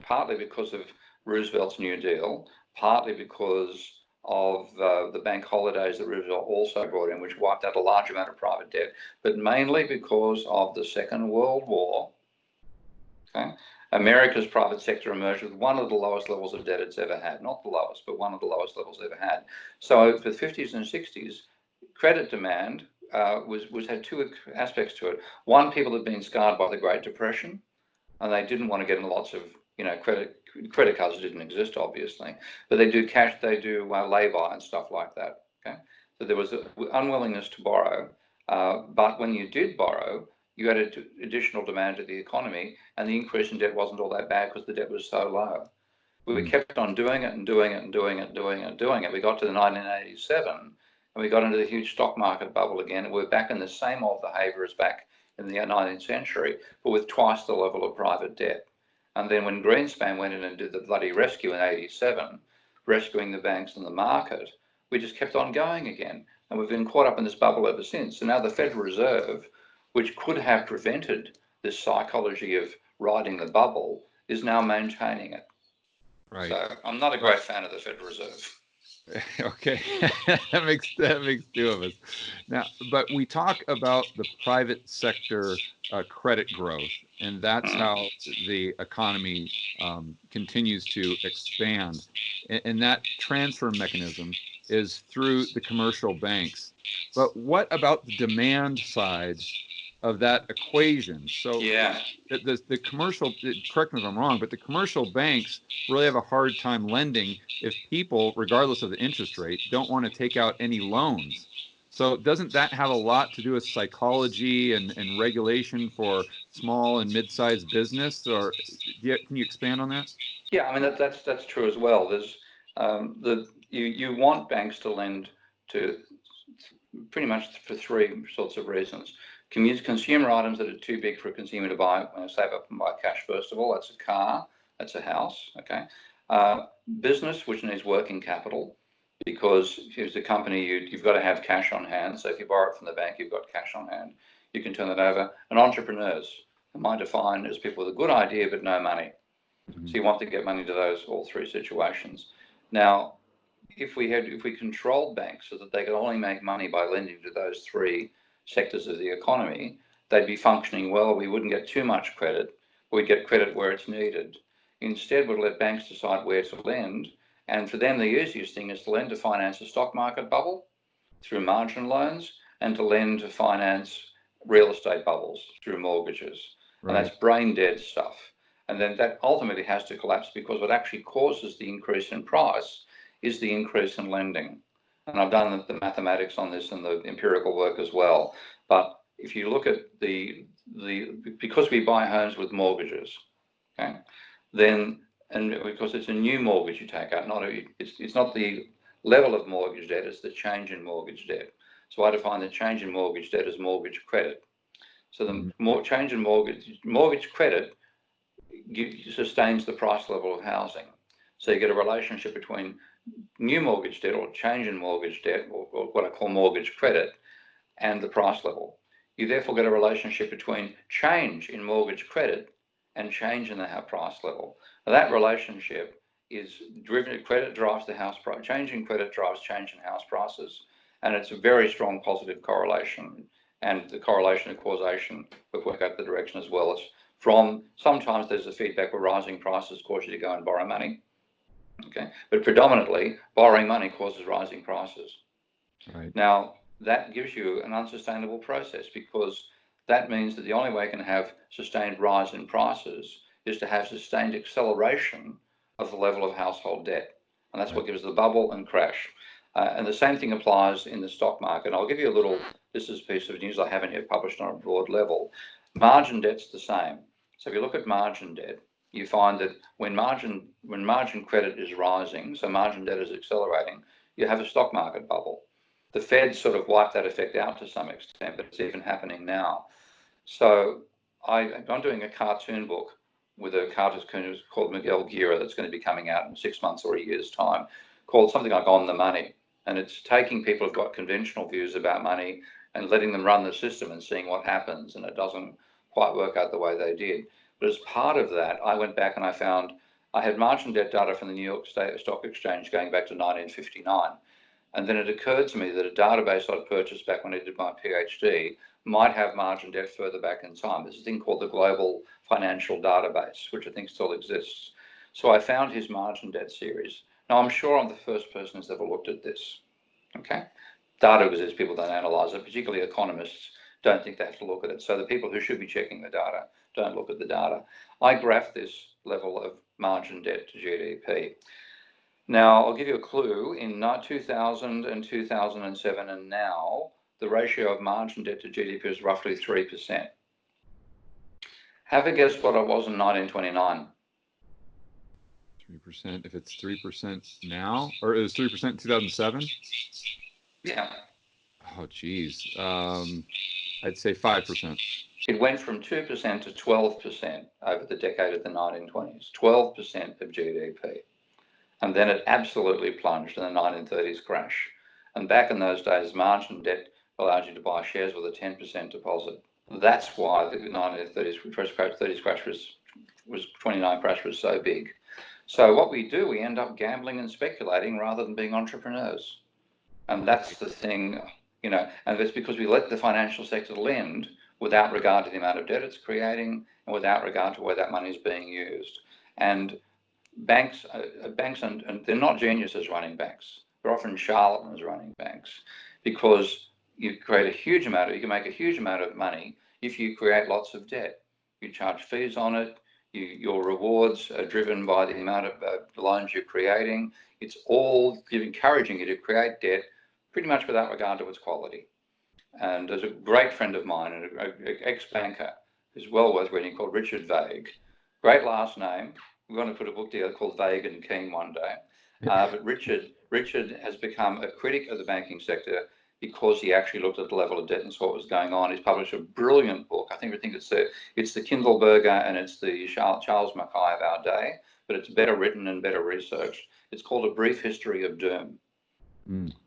partly because of Roosevelt's New Deal, partly because of the bank holidays that Roosevelt also brought in, which wiped out a large amount of private debt, but mainly because of the Second World War. Okay, America's private sector emerged with one of the lowest levels of debt it's ever had, not the lowest, but one of the lowest levels ever had. So for the 50s and 60s, credit demand had two aspects to it. One, people had been scarred by the Great Depression, and they didn't want to get in lots of credit cards didn't exist, obviously, but they do cash, they do lay-by and stuff like that. Okay, so there was an unwillingness to borrow, but when you did borrow, you had additional demand to the economy, and the increase in debt wasn't all that bad because the debt was so low. We kept on doing it and doing it and doing it and doing it and doing it. We got to 1987, and we got into the huge stock market bubble again, and we're back in the same old behaviour as back in the 19th century, but with twice the level of private debt. And then when Greenspan went in and did the bloody rescue in 87, rescuing the banks and the market, we just kept on going again. And we've been caught up in this bubble ever since. So now the Federal Reserve, which could have prevented this psychology of riding the bubble, is now maintaining it. Right. So I'm not a Right. great fan of the Federal Reserve. Okay. that makes two of us. Now, but we talk about the private sector credit growth, and that's Mm. how the economy continues to expand. And that transfer mechanism is through the commercial banks. But what about the demand side of that equation? So Yeah. the commercial, correct me if I'm wrong, but the commercial banks really have a hard time lending if people, regardless of the interest rate, don't want to take out any loans. So doesn't that have a lot to do with psychology and regulation for small and mid-sized business? Or can you expand on that? Yeah, I mean that's true as well. There's you want banks to lend to pretty much for three sorts of reasons. Consumer items that are too big for a consumer to buy, save up and buy cash first of all. That's a car, that's a house. Okay, business which needs working capital, because if it's a company, you've got to have cash on hand. So if you borrow it from the bank, you've got cash on hand. You can turn that over. And entrepreneurs, whom I define as people with a good idea but no money. Mm-hmm. So you want to get money to those all three situations. Now, if we controlled banks so that they could only make money by lending to those three sectors of the economy, they'd be functioning well. We wouldn't get too much credit. We'd get credit where it's needed. Instead, we'd let banks decide where to lend. And for them, the easiest thing is to lend to finance a stock market bubble through margin loans, and to lend to finance real estate bubbles through mortgages. And Right. that's brain dead stuff. And then that ultimately has to collapse, because what actually causes the increase in price is the increase in lending. And I've done the mathematics on this and the empirical work as well. But if you look at because we buy homes with mortgages, okay, then, and because it's a new mortgage you take out, it's not the level of mortgage debt, it's the change in mortgage debt. So I define the change in mortgage debt as mortgage credit. So the more change in mortgage credit sustains the price level of housing. So you get a relationship between new mortgage debt or change in mortgage debt, or what I call mortgage credit, and the price level. You therefore get a relationship between change in mortgage credit and change in the price level. Now, that relationship is driven, credit drives the house price, change in credit drives change in house prices, and it's a very strong positive correlation. And the correlation and causation work out the direction as well as from sometimes there's a feedback where rising prices cause you to go and borrow money. Okay, but predominantly borrowing money causes rising prices. Right. Now, that gives you an unsustainable process, because that means that the only way you can have sustained rise in prices is to have sustained acceleration of the level of household debt. And that's what gives the bubble and crash. And the same thing applies in the stock market. I'll give you a little, this is a piece of news I haven't yet published on a broad level. Margin debt's the same. So if you look at margin debt, you find that when margin credit is rising, so margin debt is accelerating, you have a stock market bubble. The Fed sort of wiped that effect out to some extent, but it's even happening now. So I'm doing a cartoon book with a cartoon called Miguel Guerra that's going to be coming out in 6 months or a year's time, called something like On the Money. And it's taking people who've got conventional views about money and letting them run the system and seeing what happens. And it doesn't quite work out the way they did. But as part of that, I went back and I found I had margin debt data from the New York State Stock Exchange going back to 1959. And then it occurred to me that a database I'd purchased back when I did my PhD might have margin debt further back in time. There's a thing called the Global Financial Database, which I think still exists. So I found his margin debt series. Now, I'm sure I'm the first person who's ever looked at this. Okay? Data exists, people don't analyze it, particularly economists don't think they have to look at it. So the people who should be checking the data don't look at the data. I graphed this level of margin debt to GDP. Now, I'll give you a clue. In 2000 and 2007 and now, the ratio of margin debt to GDP is roughly 3%. Have a guess what it was in 1929. 3%. If it's 3% now, or it was 3% in 2007? Yeah. Oh, geez. I'd say 5%. It went from 2% to 12% over the decade of the 1920s, 12% of GDP. And then it absolutely plunged in the 1930s crash. And back in those days, margin debt allowed you to buy shares with a 10% deposit. That's why the 1930s crash was 29 crash was so big. So what we do, we end up gambling and speculating rather than being entrepreneurs. And that's the thing, and it's because we let the financial sector lend without regard to the amount of debt it's creating and without regard to where that money is being used. And banks, and they're not geniuses running banks. They're often charlatans running banks, because you can make a huge amount of money if you create lots of debt. You charge fees on it. Your rewards are driven by the amount of loans you're creating. It's all encouraging you to create debt pretty much without regard to its quality. And there's a great friend of mine, an ex-banker, who's well worth reading, called Richard Vague. Great last name. We're going to put a book together called Vague and Keen one day. But Richard has become a critic of the banking sector because he actually looked at the level of debt and saw what was going on. He's published a brilliant book. I think it's the Kindleberger and it's the Charles Mackay of our day, but it's better written and better researched. It's called A Brief History of Doom.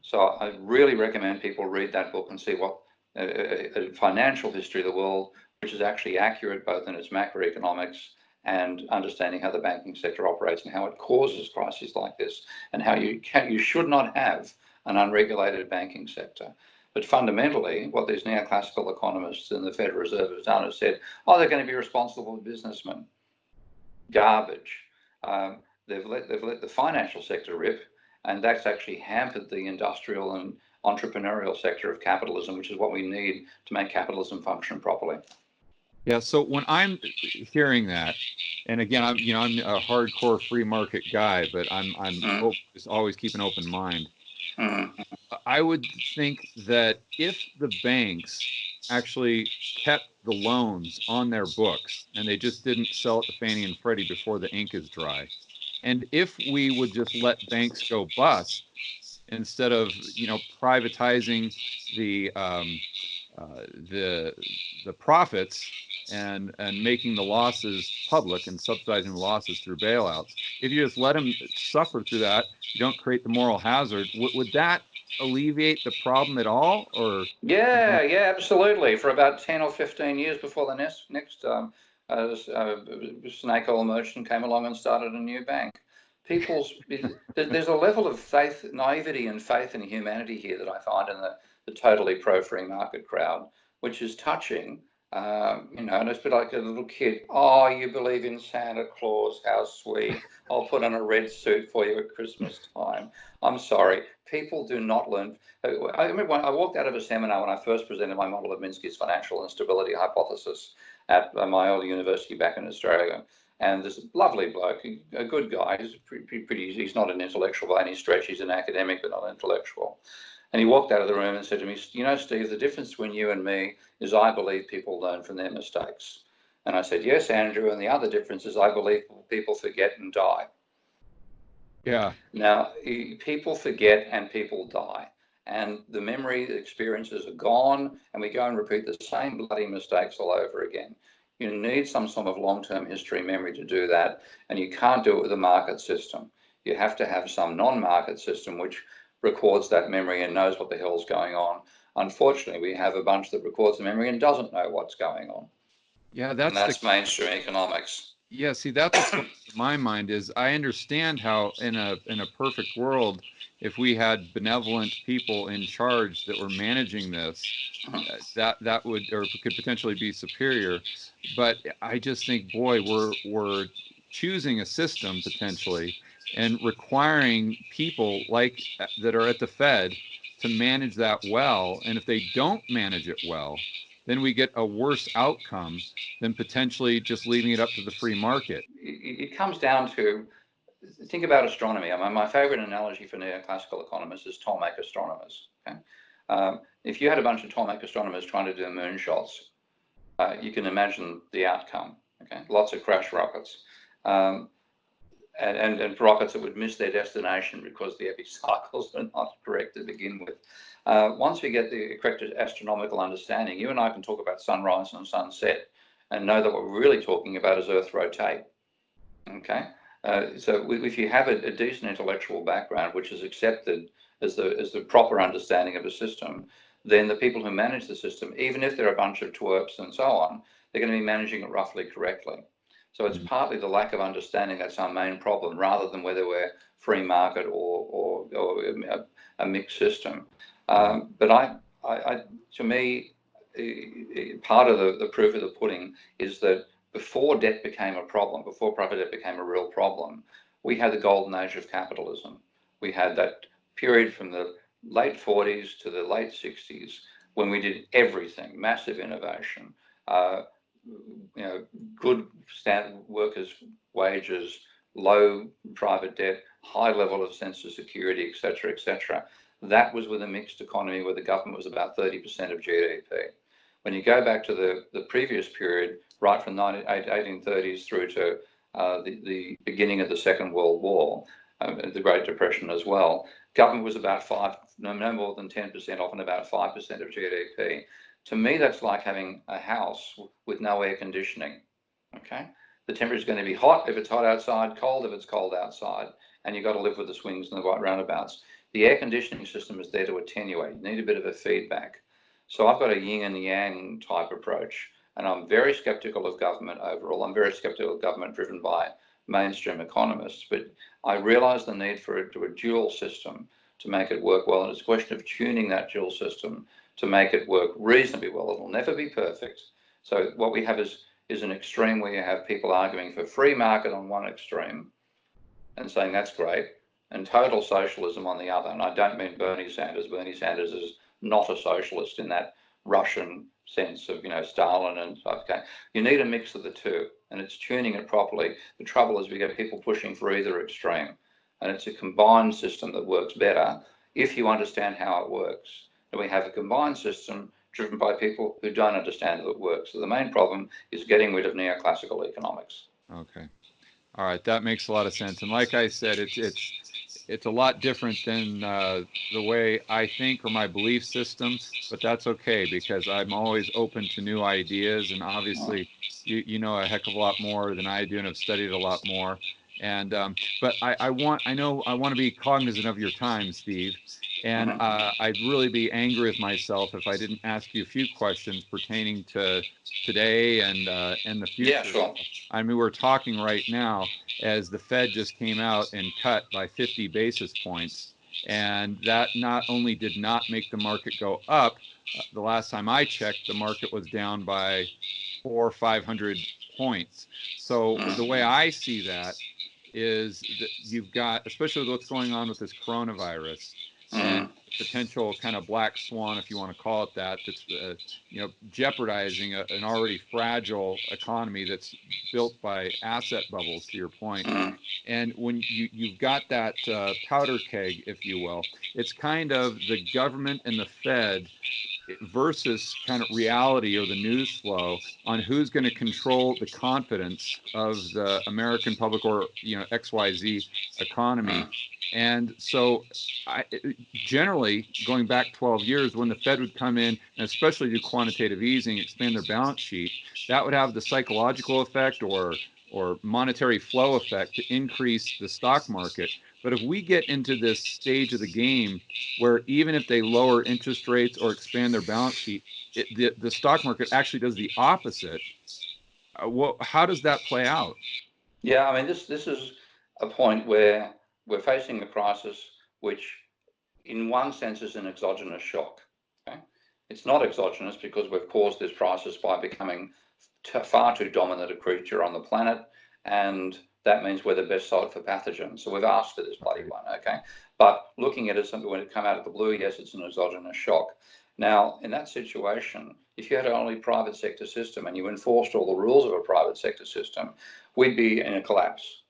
So I really recommend people read that book and see what a financial history of the world, which is actually accurate both in its macroeconomics and understanding how the banking sector operates and how it causes crises like this, and how you should not have an unregulated banking sector. But fundamentally, what these neoclassical economists in the Federal Reserve have done is said, oh, they're going to be responsible businessmen. Garbage. They've let the financial sector rip, and that's actually hampered the industrial and entrepreneurial sector of capitalism, which is what we need to make capitalism function properly. Yeah. So when I'm hearing that, and again, I'm a hardcore free market guy, but I'm just always keep an open mind. I would think that if the banks actually kept the loans on their books and they just didn't sell it to Fannie and Freddie before the ink is dry, and if we would just let banks go bust instead of privatizing the profits and making the losses public and subsidizing the losses through bailouts, if you just let them suffer through that, you don't create the moral hazard. Would that alleviate the problem at all? Or yeah, absolutely. For about 10 or 15 years before the next snake oil merchant came along and started a new bank. There's a level of faith, naivety and faith in humanity here that I find in the totally pro-free market crowd, which is touching. And it's a bit like a little kid. Oh, you believe in Santa Claus? How sweet. I'll put on a red suit for you at Christmas time. I'm sorry. People do not learn. I remember when I walked out of a seminar when I first presented my model of Minsky's financial instability hypothesis at my old university back in Australia. And this lovely bloke, a good guy, he's he's not an intellectual by any stretch. He's an academic, but not intellectual. And he walked out of the room and said to me, Steve, the difference between you and me is I believe people learn from their mistakes. And I said, yes, Andrew. And the other difference is I believe people forget and die. Yeah. Now, people forget and people die. And the memory experiences are gone, and we go and repeat the same bloody mistakes all over again. You need some sort of long-term history memory to do that, and you can't do it with a market system. You have to have some non-market system which records that memory and knows what the hell's going on. Unfortunately, we have a bunch that records the memory and doesn't know what's going on. Yeah, And that's mainstream economics. yeah, see, that's what's going through my mind is I understand how in a perfect world, if we had benevolent people in charge that were managing this, that would or could potentially be superior. But I just think, boy, we're choosing a system potentially and requiring people like that are at the Fed to manage that well. And if they don't manage it well, then we get a worse outcome than potentially just leaving it up to the free market. It comes down to think about astronomy. I mean, my favorite analogy for neoclassical economists is Ptolemaic astronomers. Okay? If you had a bunch of Ptolemaic astronomers trying to do moonshots, you can imagine the outcome. Okay, lots of crash rockets, and rockets that would miss their destination because the epicycles are not correct to begin with. Once we get the correct astronomical understanding, you and I can talk about sunrise and sunset, and know that what we're really talking about is Earth rotate. Okay, so if you have a decent intellectual background, which is accepted as the proper understanding of a system, then the people who manage the system, even if they're a bunch of twerps and so on, they're going to be managing it roughly correctly. So it's partly the lack of understanding that's our main problem, rather than whether we're free market or a mixed system. But to me, part of the proof of the pudding is that before debt became a problem, before private debt became a real problem, we had the golden age of capitalism. We had that period from the late 40s to the late 60s when we did everything, massive innovation, good workers' wages, low private debt, high level of sense of security, etc., etc. That was with a mixed economy where the government was about 30% of GDP. When you go back to the previous period, right from the 1830s through to the beginning of the Second World War, the Great Depression as well, government was about no more than 10%, often about 5% of GDP. To me, that's like having a house with no air conditioning. Okay, the temperature is going to be hot if it's hot outside, cold if it's cold outside, and you've got to live with the swings and the right roundabouts. The air conditioning system is there to attenuate. You need a bit of a feedback. So I've got a yin and yang type approach, and I'm very skeptical of government overall. I'm very skeptical of government driven by mainstream economists, but I realise the need for a dual system to make it work well, and it's a question of tuning that dual system to make it work reasonably well. It'll never be perfect. So what we have is an extreme where you have people arguing for free market on one extreme and saying that's great, and total socialism on the other. And I don't mean Bernie Sanders. Bernie Sanders is not a socialist in that Russian sense of, Stalin and stuff. Okay, you need a mix of the two, and it's tuning it properly. The trouble is we get people pushing for either extreme, and it's a combined system that works better if you understand how it works. And we have a combined system driven by people who don't understand how it works. So the main problem is getting rid of neoclassical economics. Okay. All right, that makes a lot of sense. And like I said, it's a lot different than the way I think or my belief system, but that's okay because I'm always open to new ideas. And obviously, you know a heck of a lot more than I do, and have studied a lot more. And but I want to be cognizant of your time, Steve. And I'd really be angry with myself if I didn't ask you a few questions pertaining to today and the future. Yeah, sure. I mean, we're talking right now as the Fed just came out and cut by 50 basis points. And that not only did not make the market go up, the last time I checked, the market was down by 400 or 500 points. So the way I see that is that you've got, especially with what's going on with this coronavirus and potential kind of black swan, if you want to call it that, that's jeopardizing an already fragile economy that's built by asset bubbles, to your point. And when you've got that powder keg, if you will, it's kind of the government and the Fed versus kind of reality or the news flow on who's going to control the confidence of the American public or XYZ economy. And so generally going back 12 years, when the Fed would come in and especially do quantitative easing, expand their balance sheet, that would have the psychological effect or monetary flow effect to increase the stock market. But if we get into this stage of the game where even if they lower interest rates or expand their balance sheet, the stock market actually does the opposite, how does that play out? Yeah, I mean, this is a point where we're facing a crisis which, in one sense, is an exogenous shock. Okay? It's not exogenous because we've caused this crisis by becoming far too dominant a creature on the planet, and that means we're the best site for pathogens. So we've asked for this bloody one, okay? But looking at it when it came out of the blue, yes, it's an exogenous shock. Now, in that situation, if you had only private sector system and you enforced all the rules of a private sector system, we'd be in a collapse,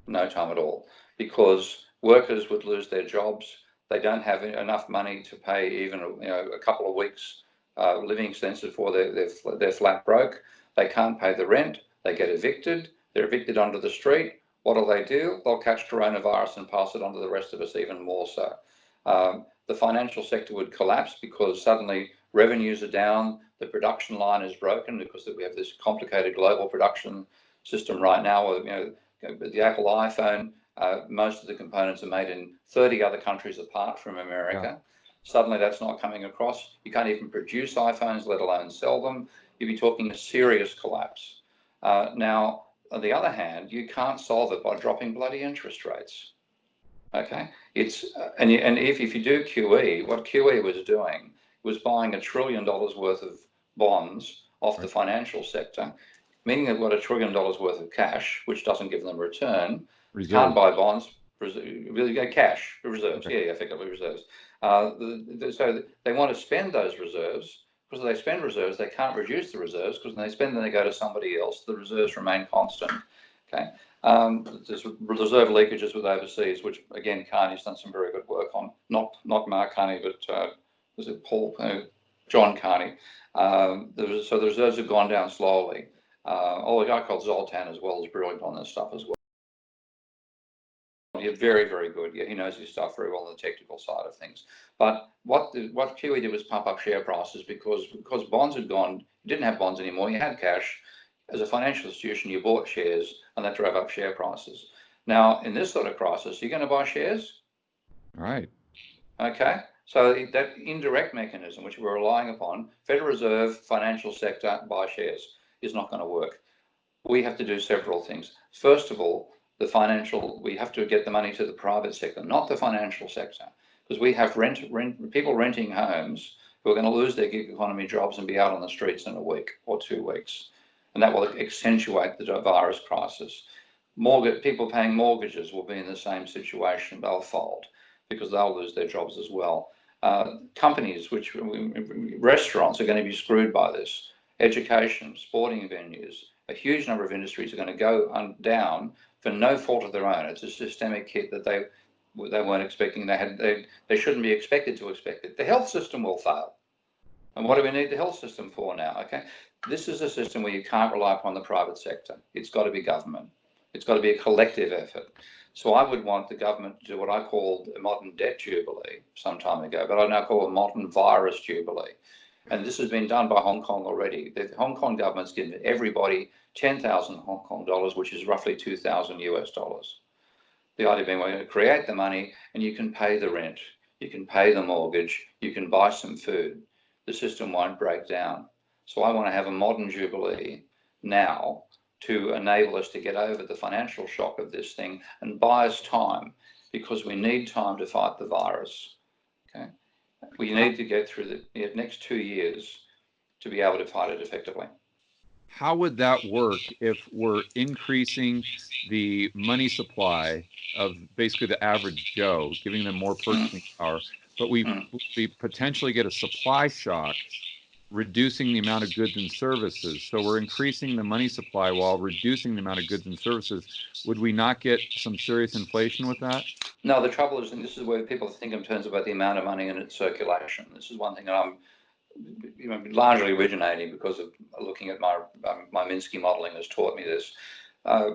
no time at all, because workers would lose their jobs. They don't have enough money to pay even a couple of weeks living expenses before they're flat broke. They can't pay the rent. They get evicted. They're evicted onto the street. What do? They'll catch coronavirus and pass it on to the rest of us even more so. The financial sector would collapse because suddenly revenues are down, the production line is broken because we have this complicated global production system right now. The Apple iPhone, most of the components are made in 30 other countries apart from America. Yeah. Suddenly that's not coming across. You can't even produce iPhones, let alone sell them. You'd be talking a serious collapse. Now, on the other hand, you can't solve it by dropping bloody interest rates. Okay, and if you do QE, what QE was doing was buying $1 trillion worth of bonds off the financial sector, meaning they've got $1 trillion worth of cash, which doesn't give them return. Reserve. Can't buy bonds, really get cash, reserves. Okay. Yeah, effectively reserves. So they want to spend those reserves. Because if they spend reserves, they can't reduce the reserves, because when they spend them, they go to somebody else. The reserves remain constant. Okay. There's reserve leakages with overseas, which again, Carney's done some very good work on. Not Mark Carney, but was it John Carney? So the reserves have gone down slowly. A guy called Zoltan as well is brilliant on this stuff as well. Yeah, very, very good. Yeah, he knows his stuff very well on the technical side of things. But what QE did was pump up share prices because bonds had gone. You didn't have bonds anymore. You had cash. As a financial institution, you bought shares, and that drove up share prices. Now, in this sort of crisis, you're going to buy shares? Right. Okay. So that indirect mechanism, which we're relying upon, Federal Reserve, financial sector, buy shares, is not going to work. We have to do several things. First of all, we have to get the money to the private sector, not the financial sector, because we have people renting homes who are going to lose their gig economy jobs and be out on the streets in a week or 2 weeks. And that will accentuate the virus crisis. People paying mortgages will be in the same situation. They'll fold because they'll lose their jobs as well. Companies, restaurants are going to be screwed by this. Education, sporting venues, a huge number of industries are going to go down for no fault of their own. It's a systemic hit that they weren't expecting. They shouldn't be expected to expect it. The health system will fail. And what do we need the health system for now? Okay, this is a system where you can't rely upon the private sector. It's got to be government. It's got to be a collective effort. So I would want the government to do what I called a modern debt jubilee some time ago, but I now call a modern virus jubilee. And this has been done by Hong Kong already. The Hong Kong government's given everybody 10,000 Hong Kong dollars, which is roughly 2,000 US dollars. The idea being we're going to create the money and you can pay the rent, you can pay the mortgage, you can buy some food. The system won't break down. So I want to have a modern jubilee now to enable us to get over the financial shock of this thing and buy us time. because we need time to fight the virus. Okay, we need to get through the next 2 years to be able to fight it effectively. How would that work if we're increasing the money supply of basically the average Joe, giving them more purchasing power, but we potentially get a supply shock, reducing the amount of goods and services? So we're increasing the money supply while reducing the amount of goods and services. Would we not get some serious inflation with that? No, the trouble is, and this is where people think in terms about the amount of money in its circulation. This is one thing that I'm largely originating because of looking at my Minsky modeling has taught me this.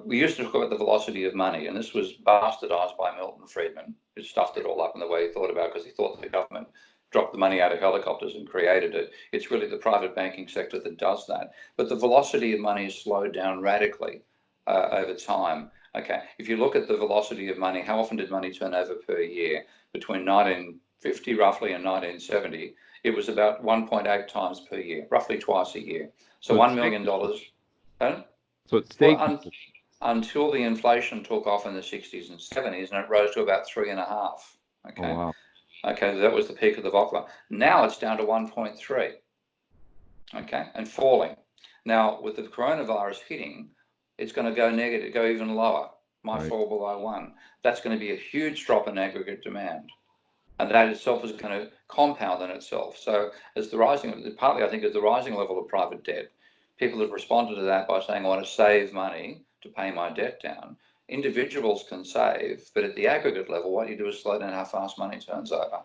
We used to talk about the velocity of money, and this was bastardized by Milton Friedman, who stuffed it all up in the way he thought about it because he thought the government dropped the money out of helicopters and created it. It's really the private banking sector that does that. But the velocity of money has slowed down radically over time. Okay, if you look at the velocity of money, how often did money turn over per year? Between 1950 roughly and 1970, it was about 1.8 times per year, roughly twice a year. So $1 million. Pardon? So it stayed. Well, until the inflation took off in the 60s and 70s, and it rose to about 3.5. Okay. Oh, wow. Okay, that was the peak of the VOCLA. Now it's down to 1.3. Okay, and falling. Now with the coronavirus hitting, it's going to go negative, go even lower. Might fall below 1. That's going to be a huge drop in aggregate demand. And that itself is going to compound in itself. So as the rising, partly I think as the rising level of private debt, people have responded to that by saying, I want to save money to pay my debt down. Individuals can save, but at the aggregate level, what you do is slow down how fast money turns over,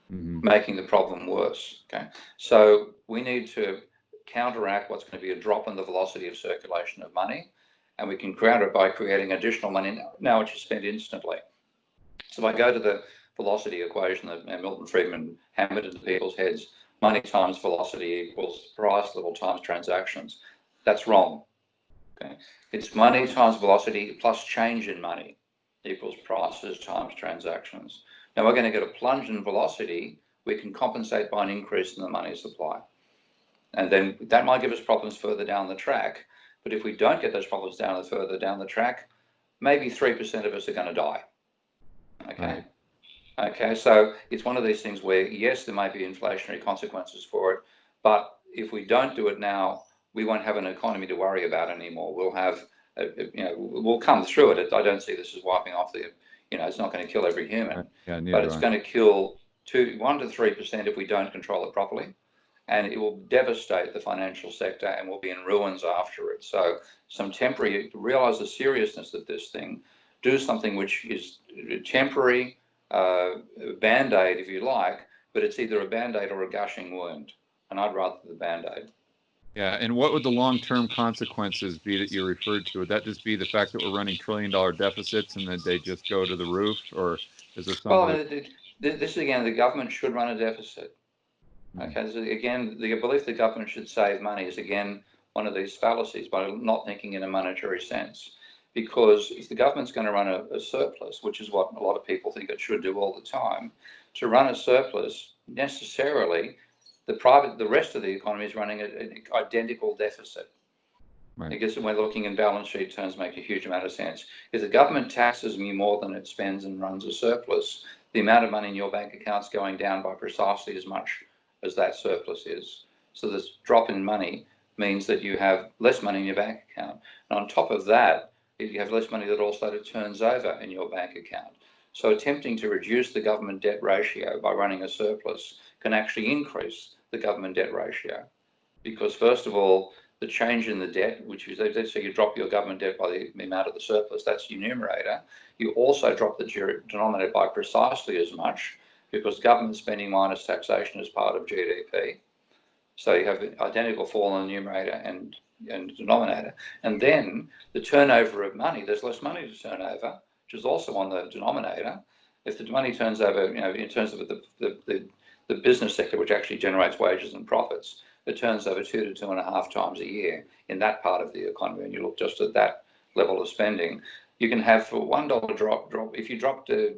making the problem worse. Okay, so we need to counteract what's going to be a drop in the velocity of circulation of money, and we can counter it by creating additional money now which is spent instantly. So if I go to the velocity equation that Milton Friedman hammered into people's heads, money times velocity equals price level times transactions. That's wrong. Okay, it's money times velocity plus change in money equals prices times transactions. Now we're going to get a plunge in velocity. We can compensate by an increase in the money supply, and then that might give us problems further down the track. But if we don't get those problems further down the track, maybe 3% of us are going to die. Okay. Okay, so it's one of these things where, yes, there might be inflationary consequences for it, but if we don't do it now, we won't have an economy to worry about anymore. We'll have, we'll come through it. I don't see this as wiping off it's not going to kill every human, but it's going to kill 1 to 3% if we don't control it properly, and it will devastate the financial sector and we'll be in ruins after it. So some temporary, realize the seriousness of this thing, do something which is temporary, Band-Aid if you like, but it's either a Band-Aid or a gushing wound, and I'd rather the Band-Aid. Yeah, and what would the long-term consequences be that you referred to? Would that just be the fact that we're running trillion-dollar deficits and that they just go to the roof, or is there some? Well, this again, the government should run a deficit. Okay, so again, the belief the government should save money is again one of these fallacies by not thinking in a monetary sense. Because if the government's going to run a surplus, which is what a lot of people think it should do all the time, to run a surplus, necessarily the rest of the economy is running an identical deficit. I guess when we're looking in balance sheet terms, make a huge amount of sense. If the government taxes me more than it spends and runs a surplus, the amount of money in your bank account's going down by precisely as much as that surplus is. So this drop in money means that you have less money in your bank account. And on top of that, you have less money that also turns over in your bank account. So attempting to reduce the government debt ratio by running a surplus can actually increase the government debt ratio. Because first of all, the change in the debt, which is, let's say you drop your government debt by the amount of the surplus, that's your numerator. You also drop the denominator by precisely as much because government spending minus taxation is part of GDP. So you have an identical fall in the numerator and denominator. And then the turnover of money, there's less money to turn over, which is also on the denominator. If the money turns over, in terms of the business sector, which actually generates wages and profits, it turns over 2 to 2.5 times a year in that part of the economy. And you look just at that level of spending, you can have for $1 drop. If you drop the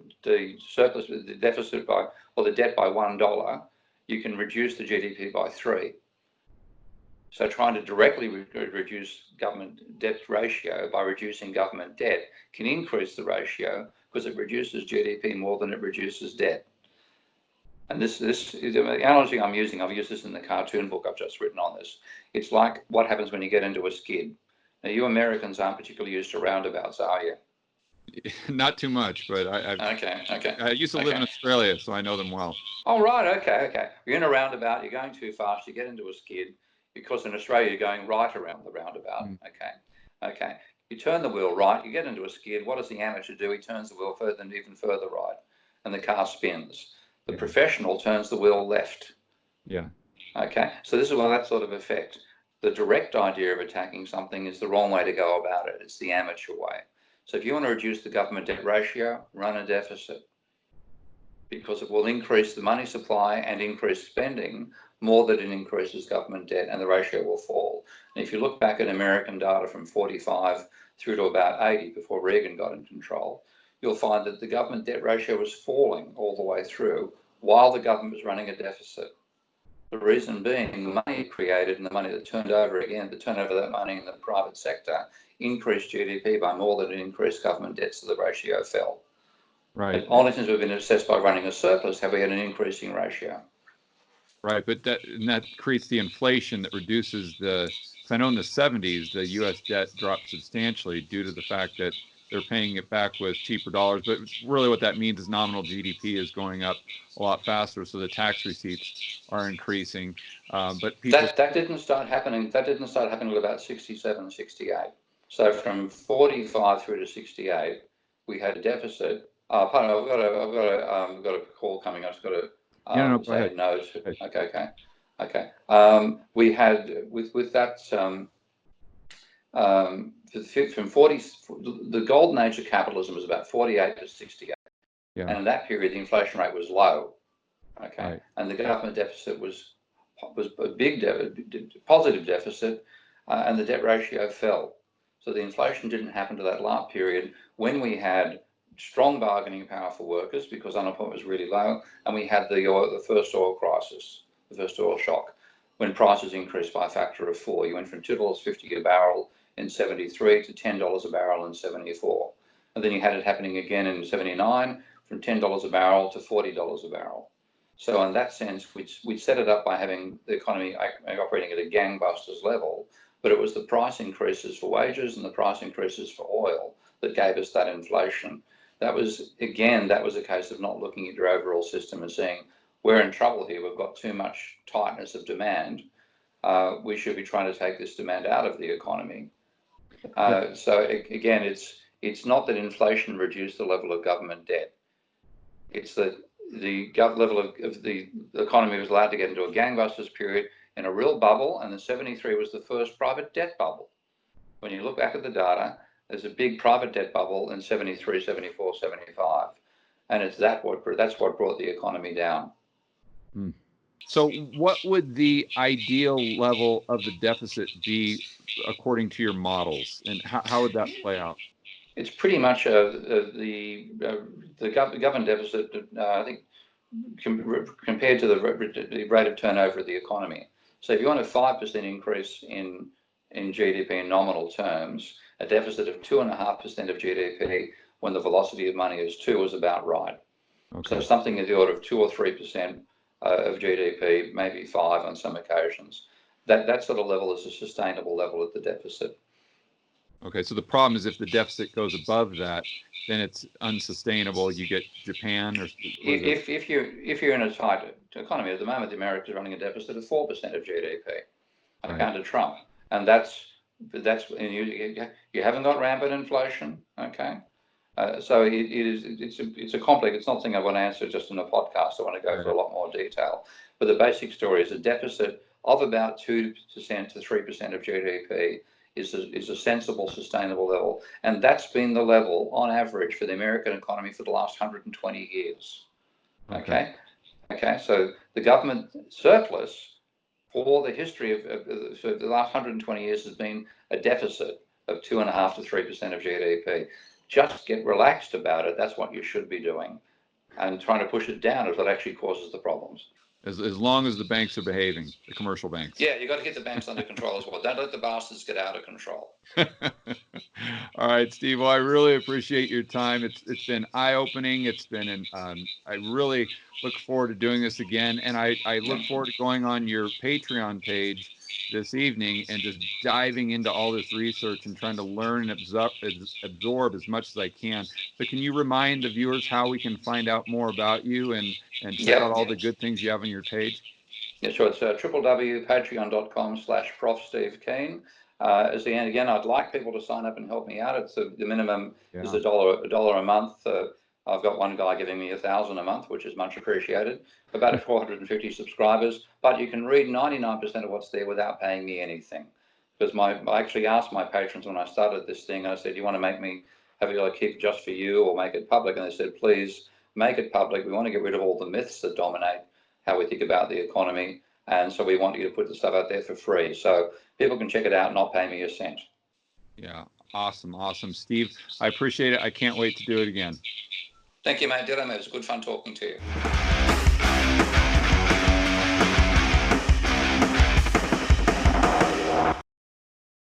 surplus, the deficit or the debt by $1, you can reduce the GDP by 3. So trying to directly reduce government debt ratio by reducing government debt can increase the ratio because it reduces GDP more than it reduces debt. And this is the analogy I'm using. I've used this in the cartoon book I've just written on this. It's like what happens when you get into a skid. Now, you Americans aren't particularly used to roundabouts, are you? Not too much, but I used to live in Australia, so I know them well. Oh, right. Okay. You're in a roundabout, you're going too fast, you get into a skid, because in Australia you're going right around the roundabout. Okay. You turn the wheel right, you get into a skid. What does the amateur do? He turns the wheel further and even further right, and the car spins. The professional turns the wheel left. Yeah. Okay. So this is why that sort of effect. The direct idea of attacking something is the wrong way to go about it. It's the amateur way. So if you want to reduce the government debt ratio, run a deficit, because it will increase the money supply and increase spending more than it increases government debt, and the ratio will fall. And if you look back at American data from 45 through to about 80 before Reagan got in control, you'll find that the government debt ratio was falling all the way through while the government was running a deficit. The reason being, the money created and the money that turned over, again, the turnover of that money in the private sector increased GDP by more than it increased government debt, so the ratio fell. Right. And only since we've been assessed by running a surplus have we had an increasing ratio. Right, but that creates the inflation that reduces the. So I know in the 70s the U.S. debt dropped substantially due to the fact that they're paying it back with cheaper dollars. But really, what that means is nominal GDP is going up a lot faster, so the tax receipts are increasing. But people that didn't start happening. That didn't start happening until about 67, 68. So from 45 through to 68, we had a deficit. Pardon, I've got a call coming. I've just got to say a note. Okay. We had with that from 40, the golden age of capitalism was about 48 to 68, and in that period the inflation rate was low. Okay, and the government deficit was a big positive deficit, and the debt ratio fell. So the inflation didn't happen to that last period when we had strong bargaining power for workers because unemployment was really low, and we had the first oil crisis, the first oil shock, when prices increased by a factor of 4. You went from $2.50 a barrel in 73 to $10 a barrel in 74. And then you had it happening again in 79 from $10 a barrel to $40 a barrel. So in that sense, we set it up by having the economy operating at a gangbusters level, but it was the price increases for wages and the price increases for oil that gave us that inflation. That was a case of not looking at your overall system and saying, we're in trouble here, we've got too much tightness of demand. We should be trying to take this demand out of the economy. So again, it's not that inflation reduced the level of government debt. It's that the level of the economy was allowed to get into a gangbusters period in a real bubble, and the 73 was the first private debt bubble. When you look back at the data, there's a big private debt bubble in 73, 74, 75, and that's what brought the economy down. So what would the ideal level of the deficit be according to your models, and how would that play out? It's pretty much the government deficit, I think, compared to the rate of turnover of the economy. So if you want a 5% increase in GDP in nominal terms, a deficit of 2.5% of GDP when the velocity of money is 2 is about right. So something in the order of 2 or 3% of GDP, maybe 5 on some occasions. That sort of level is a sustainable level at the deficit. Okay, so the problem is if the deficit goes above that, then it's unsustainable. You get Japan, or if you're in a tight economy at the moment, the Americans are running a deficit of 4% of GDP, under Trump, and that's and you haven't got rampant inflation. Okay, so it's a complex. It's not something I want to answer just in a podcast. I want to go for a lot more detail. But the basic story is a deficit of about 2% to 3% of GDP is a sensible, sustainable level. And that's been the level on average for the American economy for the last 120 years. Okay. So the government surplus for the history of the last 120 years has been a deficit of 2.5% to 3% of GDP. Just get relaxed about it. That's what you should be doing. And trying to push it down is what actually causes the problems. as long as the banks are behaving, the commercial banks. Yeah, you got to get the banks under control as well. Don't let the bastards get out of control. All right, Steve. Well, I really appreciate your time. It's been eye-opening. It's been I really look forward to doing this again, and I look forward to going on your Patreon page this evening and just diving into all this research and trying to learn and absorb as much as I can. So, can you remind the viewers how we can find out more about you and check out all the good things you have on your page? Yeah, sure. It's www.patreon.com/Prof Steve Keen. As the end, again, I'd like people to sign up and help me out. It's the minimum is $1 a month. I've got one guy giving me $1,000 a month, which is much appreciated. About 450 subscribers, but you can read 99% of what's there without paying me anything. Because I actually asked my patrons when I started this thing, I said, "You want to make me have it keep just for you or make it public?" And they said, "Please make it public. We want to get rid of all the myths that dominate how we think about the economy. And so we want you to put the stuff out there for free. So people can check it out and not pay me a cent." Yeah. Awesome. Awesome. Steve, I appreciate it. I can't wait to do it again. Thank you, mate. Dylan, it was good fun talking to you.